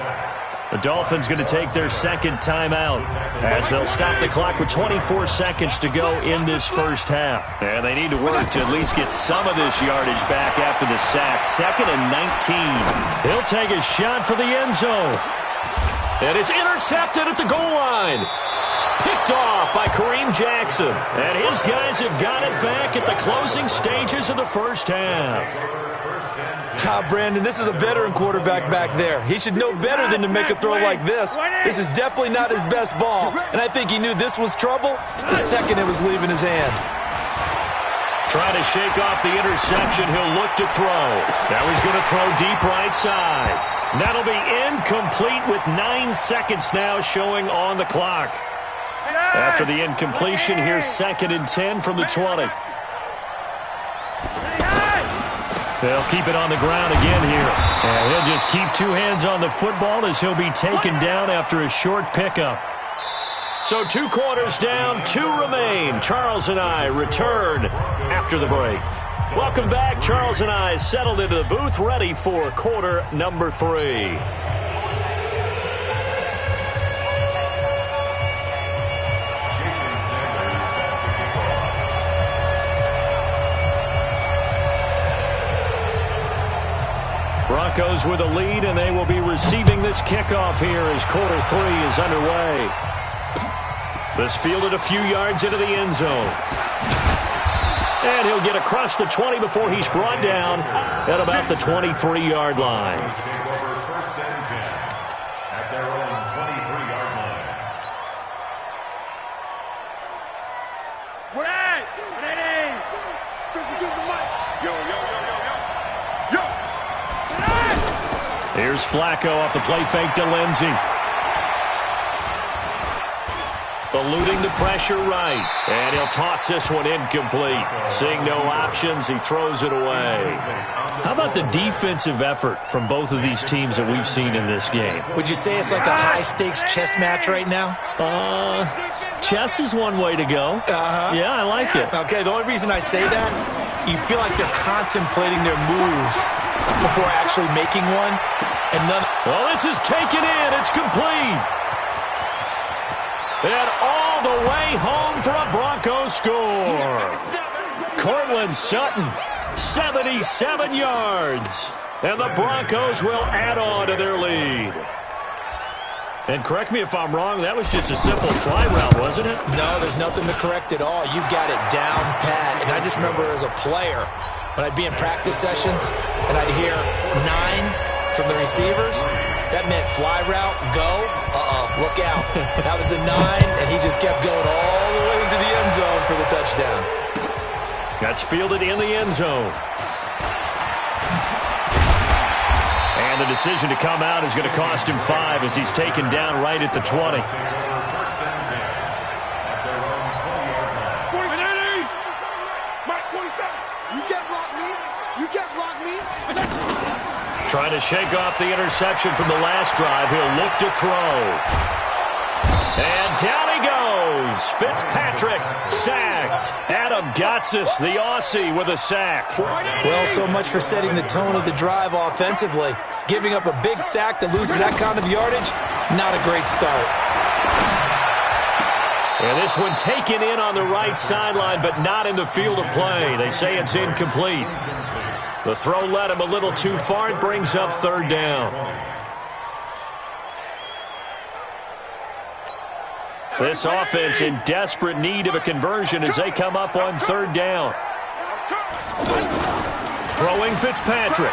Speaker 1: The Dolphins going to take their second timeout as they'll stop the clock with 24 seconds to go in this first half. And they need to work to at least get some of this yardage back after the sack. 2nd and 19. He'll take a shot for the end zone. And it's intercepted at the goal line. Picked off by Kareem Jackson. And his guys have got it back at the closing stages of the first half.
Speaker 5: Brandon, this is a veteran quarterback back there. He should know better than to make a throw like this. This is definitely not his best ball. And I think he knew this was trouble the second it was leaving his hand.
Speaker 1: Trying to shake off the interception. He'll look to throw. Now he's going to throw deep right side. That'll be incomplete with 9 seconds now showing on the clock. After the incompletion, here's 2nd and 10 from the 20. They'll keep it on the ground again here. And he'll just keep two hands on the football as he'll be taken down after a short pickup. So 2 quarters down, 2 remain. Charles and I return after the break. Welcome back. Charles and I settled into the booth, ready for quarter number 3. Broncos with a lead, and they will be receiving this kickoff here as quarter 3 is underway. This fielded a few yards into the end zone. And he'll get across the 20 before he's brought down at about the 23-yard line.
Speaker 4: First and 10 at their own 23-yard line.
Speaker 3: What at? Ready? To the mic. Yo.
Speaker 1: Here's Flacco off the play fake to Lindsey. Eluding the pressure right. And he'll toss this one incomplete. Seeing no options, he throws it away. How about the defensive effort from both of these teams that we've seen in this game?
Speaker 2: Would you say it's like a high-stakes chess match right now?
Speaker 1: Chess is one way to go. Yeah, I like it.
Speaker 2: Okay, the only reason I say that, you feel like they're contemplating their moves before actually making one. And none.
Speaker 1: Well, this is taken in. It's complete. And all the way home for a Broncos score. Cortland Sutton, 77 yards. And the Broncos will add on to their lead. And correct me if I'm wrong, that was just a simple fly route, wasn't it?
Speaker 2: No, there's nothing to correct at all. You got it down pat. And I just remember as a player, when I'd be in practice sessions and I'd hear 9 from the receivers, that meant fly route, go, look out. That was the 9, and he just kept going all the way into the end zone for the touchdown.
Speaker 1: That's fielded in the end zone. And the decision to come out is going to cost him 5 as he's taken down right at the 20. Trying to shake off the interception from the last drive. He'll look to throw. And down he goes. Fitzpatrick sacked. Adam Gotsis, the Aussie, with a sack.
Speaker 2: Well, so much for setting the tone of the drive offensively. Giving up a big sack that loses that kind of yardage, not a great start.
Speaker 1: And this one taken in on the right sideline, but not in the field of play. They say it's incomplete. The throw led him a little too far. It brings up 3rd down. This offense in desperate need of a conversion as they come up on 3rd down. Throwing Fitzpatrick.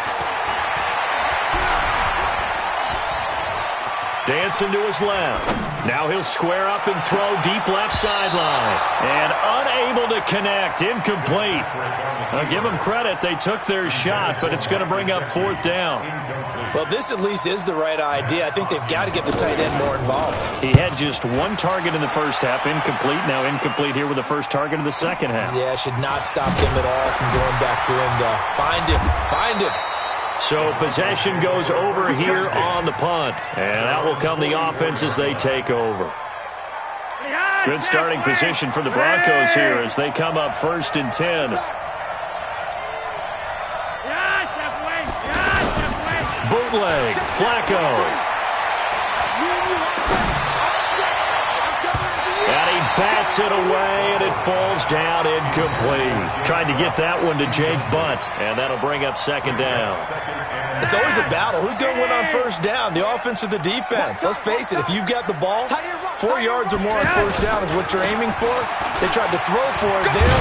Speaker 1: Dancing to his left. Now he'll square up and throw deep left sideline. And unable to connect. Incomplete. I'll give them credit. They took their shot, but it's going to bring up 4th down.
Speaker 2: Well, this at least is the right idea. I think they've got to get the tight end more involved.
Speaker 1: He had just 1 target in the first half. Incomplete. Now incomplete here with the first target in the second half.
Speaker 2: Yeah, should not stop them at all from going back to him, though. Find him. Find him.
Speaker 1: So possession goes over here on the punt. And out will come the offense as they take over. Good starting position for the Broncos here as they come up 1st and 10. Bootleg, Flacco. And he bats it away, and it falls down incomplete. Tried to get that one to Jake Butt, and that'll bring up 2nd down.
Speaker 2: It's always a battle. Who's going to win on 1st down, the offense or the defense? Let's face it, if you've got the ball, 4 yards or more on 1st down is what you're aiming for. They tried to throw for it there.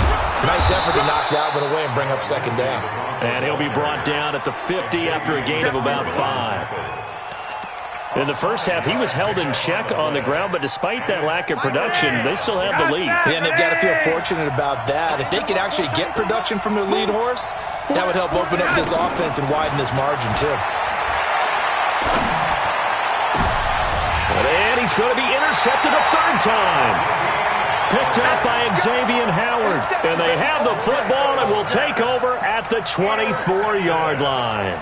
Speaker 2: Nice effort to knock that one away and bring up 2nd down.
Speaker 1: And he'll be brought down at the 50 after a gain of about 5. In the first half, he was held in check on the ground, but despite that lack of production, they still have the lead.
Speaker 2: Yeah, and they've got to feel fortunate about that. If they could actually get production from their lead horse, that would help open up this offense and widen this margin, too.
Speaker 1: And he's going to be intercepted a 3rd time. picked up by Xavier Howard. And they have the football and will take over at the 24-yard line.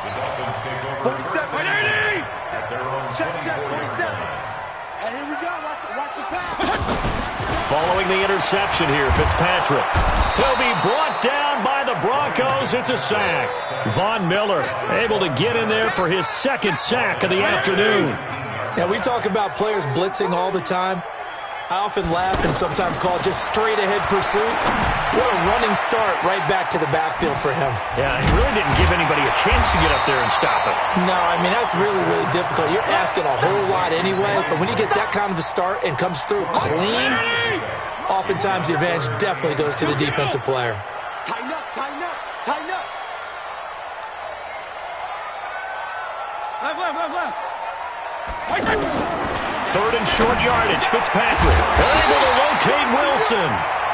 Speaker 4: The Dolphins take over first and 10 at their own 24-yard line.
Speaker 3: And here we go. Watch the pass.
Speaker 1: Following the interception here, Fitzpatrick. He'll be brought down by the Broncos. It's a sack. Von Miller able to get in there for his second sack of the afternoon.
Speaker 2: Now, we talk about players blitzing all the time. I often laugh and sometimes call it just straight-ahead pursuit. What a running start right back to the backfield for him.
Speaker 1: Yeah, he really didn't give anybody a chance to get up there and stop it.
Speaker 2: No, I mean, that's really, really difficult. You're asking a whole lot anyway, but when he gets that kind of a start and comes through clean, oftentimes the advantage definitely goes to the defensive player.
Speaker 3: Tighten up, tighten up, tighten up. Left.
Speaker 1: Third and short yardage, Fitzpatrick able to locate Wilson.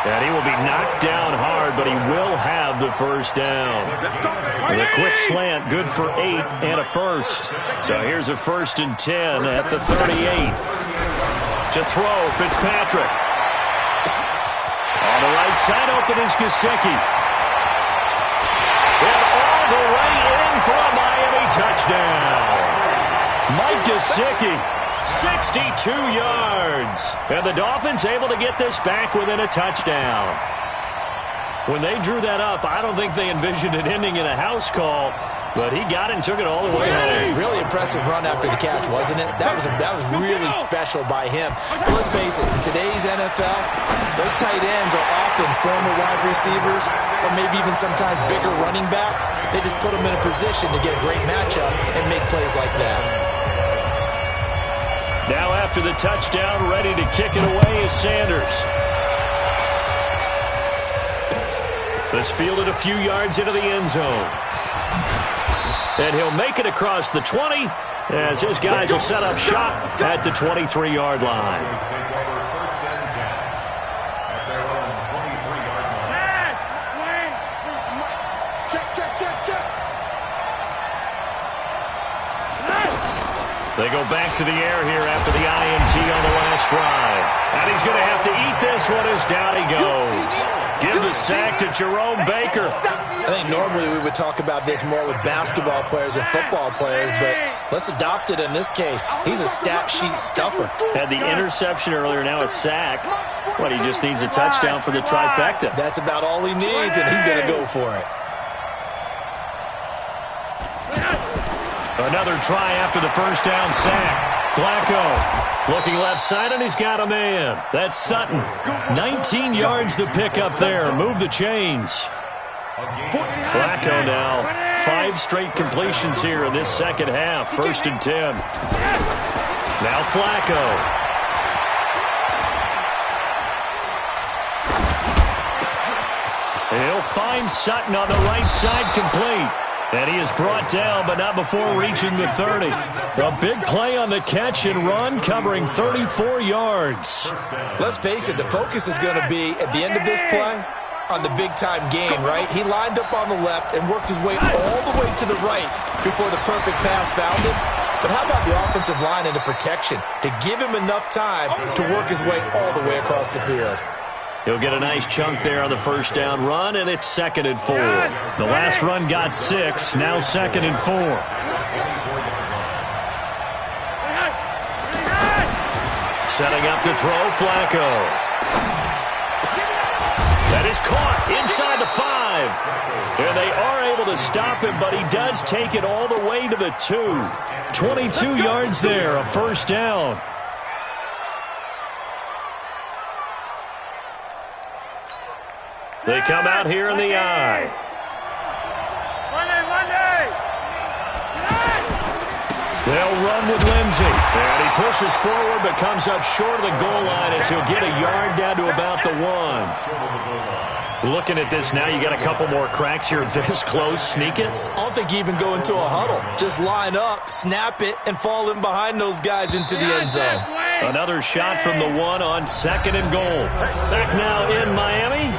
Speaker 1: And he will be knocked down hard, but he will have the first down. With a quick slant, good for 8 and a first. So here's a 1st and 10 at the 38. To throw, Fitzpatrick. On the right side, open is Gesicki. And all the way in for a Miami touchdown. Mike Gesicki, 62 yards. And the Dolphins able to get this back within a touchdown. When they drew that up, I don't think they envisioned it ending in a house call, but he got it and took it all the way home.
Speaker 2: Really impressive run after the catch, wasn't it? That was really special by him. But let's face it, in today's NFL, those tight ends are often former wide receivers or maybe even sometimes bigger running backs. They just put them in a position to get a great matchup and make plays like that.
Speaker 1: Now after the touchdown, ready to kick it away is Sanders. This fielded a few yards into the end zone. And he'll make it across the 20 as his guys will set up shop at the 23-yard line.
Speaker 4: Take over first and 10 at their own 23-yard line.
Speaker 3: Check.
Speaker 1: They go back to the air here after the INT on the last drive. And he's going to have to eat this one as down he goes. Give the sack to Jerome Baker.
Speaker 2: I think normally we would talk about this more with basketball players and football players, but let's adopt it in this case. He's a stat sheet stuffer.
Speaker 1: Had the interception earlier, now a sack. But he just needs a touchdown for the trifecta.
Speaker 2: That's about all he needs, and he's going to go for it.
Speaker 1: Another try after the first down sack. Flacco looking left side, and he's got a man. That's Sutton. 19 yards to pick up there. Move the chains. Flacco now. 5 straight completions here in this second half. 1st and 10. Now Flacco. He'll find Sutton on the right side, complete. And he is brought down, but not before reaching the 30. A big play on the catch and run, covering 34 yards.
Speaker 2: Let's face it, the focus is going to be, at the end of this play, on the big-time gain, right? He lined up on the left and worked his way all the way to the right before the perfect pass found him. But how about the offensive line and the protection to give him enough time to work his way all the way across the field?
Speaker 1: He'll get a nice chunk there on the first down run, and it's 2nd and 4. The last run got 6, now 2nd and 4. Setting up to throw, Flacco. That is caught inside the 5. And they are able to stop him, but he does take it all the way to the 2. 22 yards there, a first down. They come out here in the eye. They'll run with Lindsey. And he pushes forward but comes up short of the goal line as he'll get a yard down to about the 1. Looking at this now, you got a couple more cracks here this close. Sneak it.
Speaker 2: I don't think you even go into a huddle. Just line up, snap it, and fall in behind those guys into the end zone.
Speaker 1: Another shot from the 1 on 2nd and goal. Back now in Miami.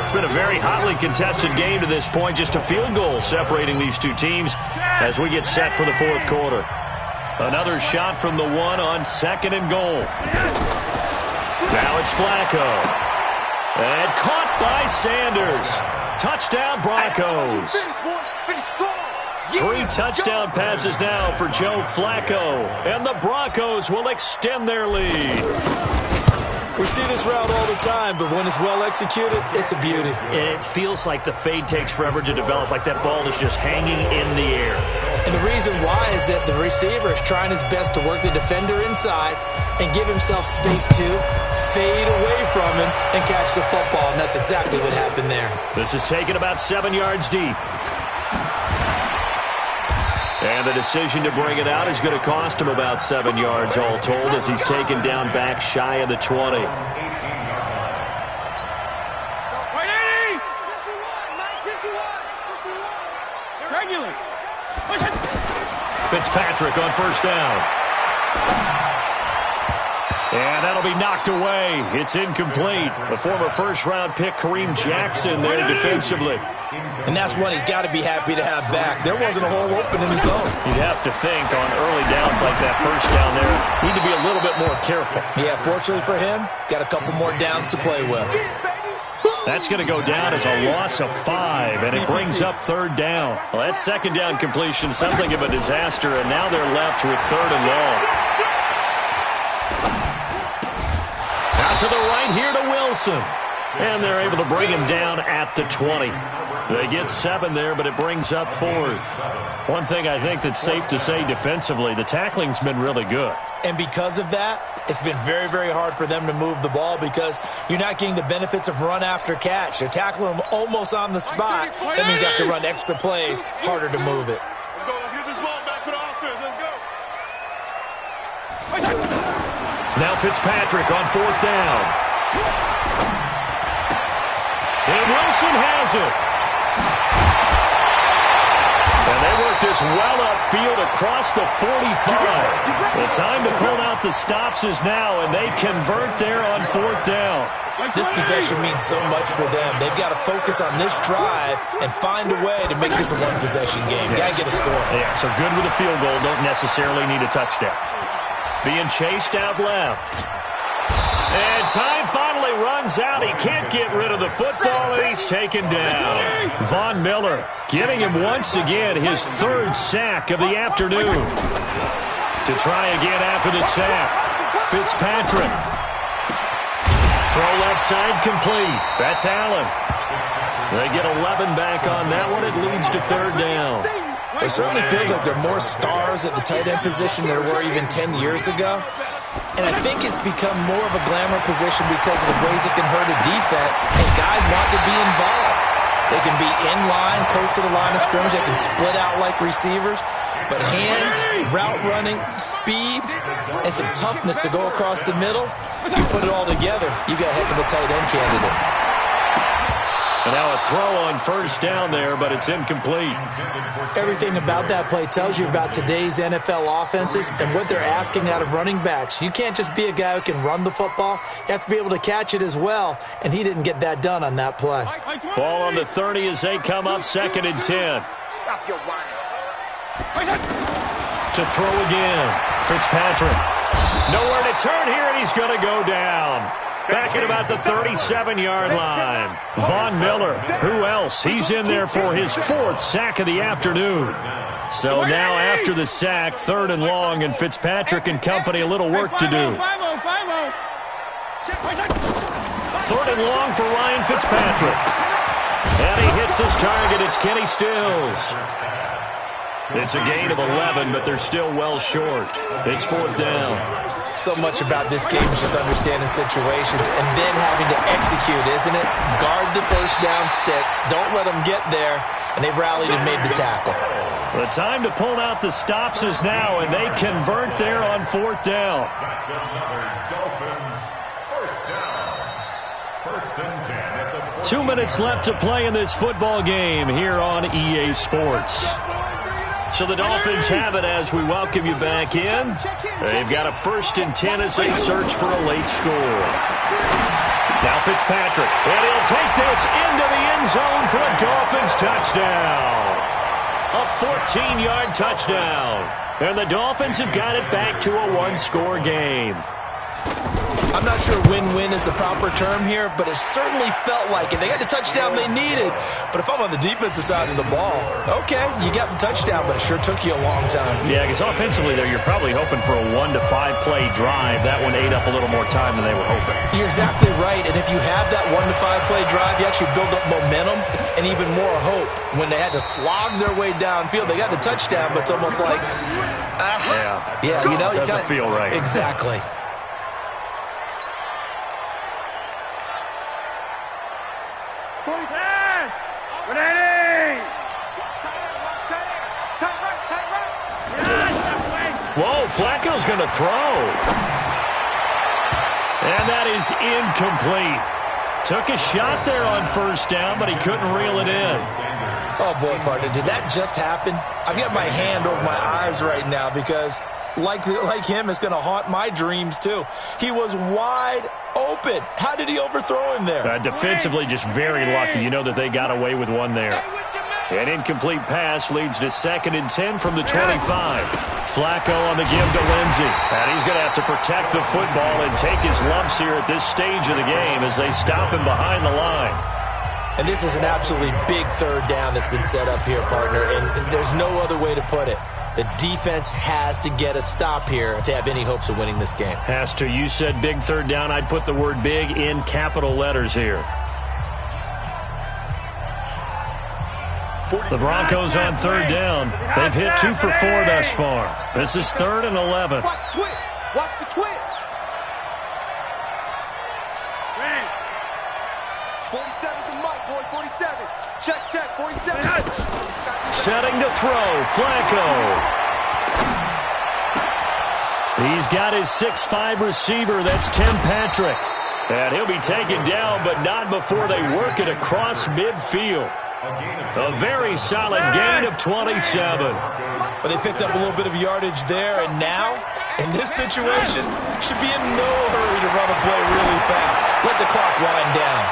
Speaker 1: It's been a very hotly contested game to this point. Just a field goal separating these two teams as we get set for the 4th quarter. Another shot from the 1 on 2nd and goal. Now it's Flacco. And caught by Sanders. Touchdown, Broncos. 3 touchdown passes now for Joe Flacco. And the Broncos will extend their lead.
Speaker 5: We see this route all the time, but when it's well executed, it's a beauty.
Speaker 1: And it feels like the fade takes forever to develop, like that ball is just hanging in the air.
Speaker 2: And the reason why is that the receiver is trying his best to work the defender inside and give himself space to fade away from him and catch the football, and that's exactly what happened there.
Speaker 1: This is taken about 7 yards deep. And the decision to bring it out is going to cost him about 7 yards all told as he's taken down back shy of the 20. Fitzpatrick on first down. And that'll be knocked away. It's incomplete. The former first-round pick, Kareem Jackson, there defensively.
Speaker 5: And that's one he's got to be happy to have back. There wasn't a hole open in his zone.
Speaker 1: You'd have to think on early downs like that first down there, need to be a little bit more careful.
Speaker 5: Yeah, fortunately for him, got a couple more downs to play with.
Speaker 1: That's going to go down as a loss of 5, and it brings up third down. Well, that second down completion, something of a disaster, and now they're left with third and long. Out to the right here to Wilson. And they're able to bring him down at the 20. They get 7 there, but it brings up fourth. One thing I think that's safe to say defensively, the tackling's been really good.
Speaker 5: And because of that, it's been very, very hard for them to move the ball because you're not getting the benefits of run after catch. They're tackling them almost on the spot. That means you have to run extra plays, harder to move it.
Speaker 3: Let's go. Let's get this ball back for the offense. Let's go.
Speaker 1: Now Fitzpatrick on fourth down. And Wilson has it. And they work this well upfield across the 45. The time to pull out the stops is now, and they convert there on fourth down.
Speaker 5: This possession means so much for them. They've got to focus on this drive and find a way to make this a one-possession game. Got to get a score.
Speaker 1: Yeah, so good with a field goal. Don't necessarily need a touchdown. Being chased out left. And time finally runs out. He can't get rid of the football, and he's taken down. Von Miller getting him once again his third sack of the afternoon. To try again after the sack. Fitzpatrick. Throw left side complete. That's Allen. They get 11 back on that one. It leads to third down.
Speaker 5: It certainly feels like there are more stars at the tight end position than there were even 10 years ago. And I think it's become more of a glamour position because of the ways it can hurt a defense, and guys want to be involved. They can be in line, close to the line of scrimmage. They can split out like receivers. But hands, route running, speed, and some toughness to go across the middle, you put it all together, you got a heck of a tight end candidate.
Speaker 1: And now a throw on first down there, but it's incomplete.
Speaker 2: Everything about that play tells you about today's NFL offenses and what they're asking out of running backs. You can't just be a guy who can run the football. You have to be able to catch it as well, and he didn't get that done on that play.
Speaker 1: Ball on the 30 as they come up 2nd and 10.
Speaker 3: Stop your whining.
Speaker 1: To throw again. Fitzpatrick. Nowhere to turn here, and he's going to go down. Back at about the 37-yard line. Von Miller, who else? He's in there for his 4th sack of the afternoon. So now after the sack, 3rd and long, and Fitzpatrick and company a little work to do. 3rd and long for Ryan Fitzpatrick. And he hits his target. It's Kenny Stills. It's a gain of 11, but they're still well short. It's 4th down.
Speaker 2: So much about this game is just understanding situations and then having to execute, isn't it? Guard the first down sticks. Don't let them get there. And they rallied and made the tackle.
Speaker 1: The time to pull out the stops is now, and they convert there on 4th down.
Speaker 4: That's another Dolphins first down. 1st and 10 at the
Speaker 1: 2 minutes left to play in this football game here on EA Sports. So the Dolphins have it as we welcome you back in. They've got a 1st and 10 as they search for a late score. Now Fitzpatrick, and he'll take this into the end zone for a Dolphins touchdown. A 14-yard touchdown. And the Dolphins have got it back to a 1-score game.
Speaker 5: I'm not sure win-win is the proper term here, but it certainly felt like it. They got the touchdown they needed. But if I'm on the defensive side of the ball, okay, you got the touchdown, but it sure took you a long time.
Speaker 1: Yeah, because offensively there, you're probably hoping for a 1 to 5 play drive. That one ate up a little more time than they were hoping.
Speaker 5: You're exactly right. And if you have that 1 to 5 play drive, you actually build up momentum and even more hope. When they had to slog their way downfield, they got the touchdown, but it's almost like, yeah, you know, you
Speaker 1: doesn't feel right.
Speaker 5: Exactly.
Speaker 1: Whoa, Flacco's going to throw. And that is incomplete. Took a shot there on first down, but he couldn't reel it in.
Speaker 5: Oh, boy, partner, did that just happen? I've got my hand over my eyes right now because, like him, it's going to haunt my dreams, too. He was wide open. How did he overthrow him there?
Speaker 1: Defensively, just very lucky. You know that they got away with one there. An incomplete pass leads to 2nd and 10 from the 25. Flacco on the give to Lindsey. And he's going to have to protect the football and take his lumps here at this stage of the game as they stop him behind the line.
Speaker 5: And this is an absolutely big third down that's been set up here, partner, and there's no other way to put it. The defense has to get a stop here if they have any hopes of winning this game.
Speaker 1: Has to. You said big third down. I'd put the word big in capital letters here. The Broncos on third down. They've hit 2 for 4 thus far. This is 3rd and 11.
Speaker 3: Watch the twitch. Watch the twitch. 47's the mic, boy. 47. Check, 47.
Speaker 1: Setting to throw. Flacco. He's got his 6'5 receiver. That's Tim Patrick. And he'll be taken down, but not before they work it across midfield. A very solid gain of 27.
Speaker 5: But they picked up a little bit of yardage there, and now, in this situation, should be in no hurry to run a play really fast. Let the clock wind down.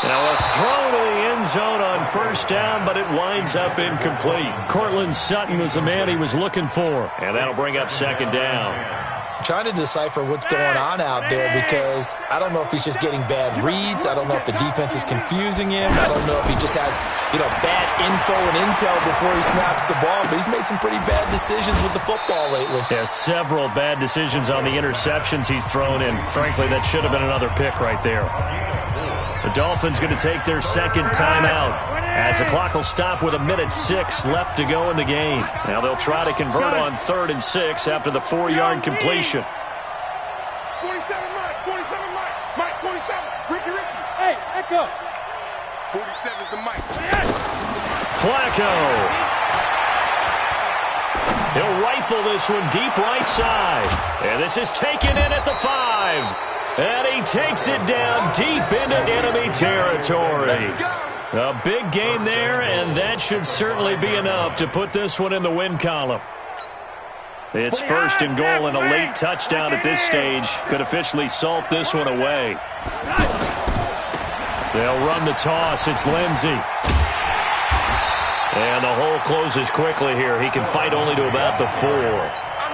Speaker 1: Now a throw to the end zone on first down, but it winds up incomplete. Cortland Sutton was the man he was looking for, and that'll bring up 2nd down.
Speaker 5: I'm trying to decipher what's going on out there because I don't know if he's just getting bad reads. I don't know if the defense is confusing him. I don't know if he just has, bad info and intel before he snaps the ball. But he's made some pretty bad decisions with the football lately.
Speaker 1: Yeah, several bad decisions on the interceptions he's thrown in. Frankly, that should have been another pick right there. The Dolphins going to take their 2nd timeout as the clock will stop with 1:06 left to go in the game. Now they'll try to convert on 3rd and 6 after the 4-yard completion.
Speaker 3: 47 Mike, 47. Ricky. Hey, echo. 47's the mic.
Speaker 1: Flacco. He'll rifle this one deep right side. And this is taken in at the 5. And he takes it down deep into enemy territory. A big gain there, and that should certainly be enough to put this one in the win column. It's 1st and goal, and a late touchdown at this stage could officially salt this one away. They'll run the toss. It's Lindsey. And the hole closes quickly here. He can fight only to about the 4.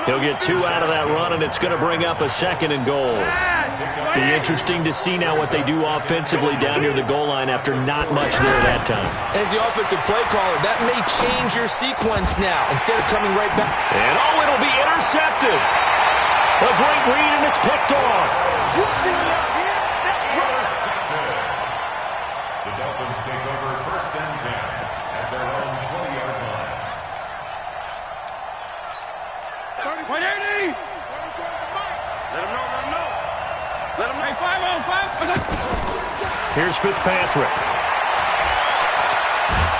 Speaker 1: He'll get 2 out of that run, and it's going to bring up a 2nd and goal. Be interesting to see now what they do offensively down near the goal line after not much there that time.
Speaker 5: As the offensive play caller, that may change your sequence now instead of coming right back.
Speaker 1: And it'll be intercepted. A great read, and it's picked off.
Speaker 4: The Dolphins take over 1st and 10 at their own 20-yard line.
Speaker 3: 180. Let him know. Let him know. Hey, 5-on-5.
Speaker 1: Here's Fitzpatrick.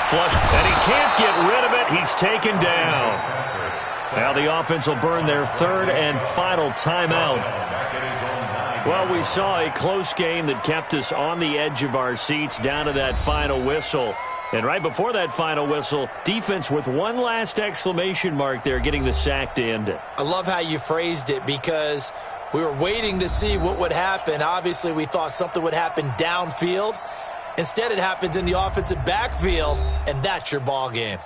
Speaker 1: Flush, and he can't get rid of it. He's taken down. Now the offense will burn their 3rd and final timeout. Well, we saw a close game that kept us on the edge of our seats down to that final whistle. And right before that final whistle, defense with one last exclamation mark there, getting the sack to end it.
Speaker 5: I love how you phrased it because we were waiting to see what would happen. Obviously, we thought something would happen downfield. Instead, it happens in the offensive backfield, and that's your ball game.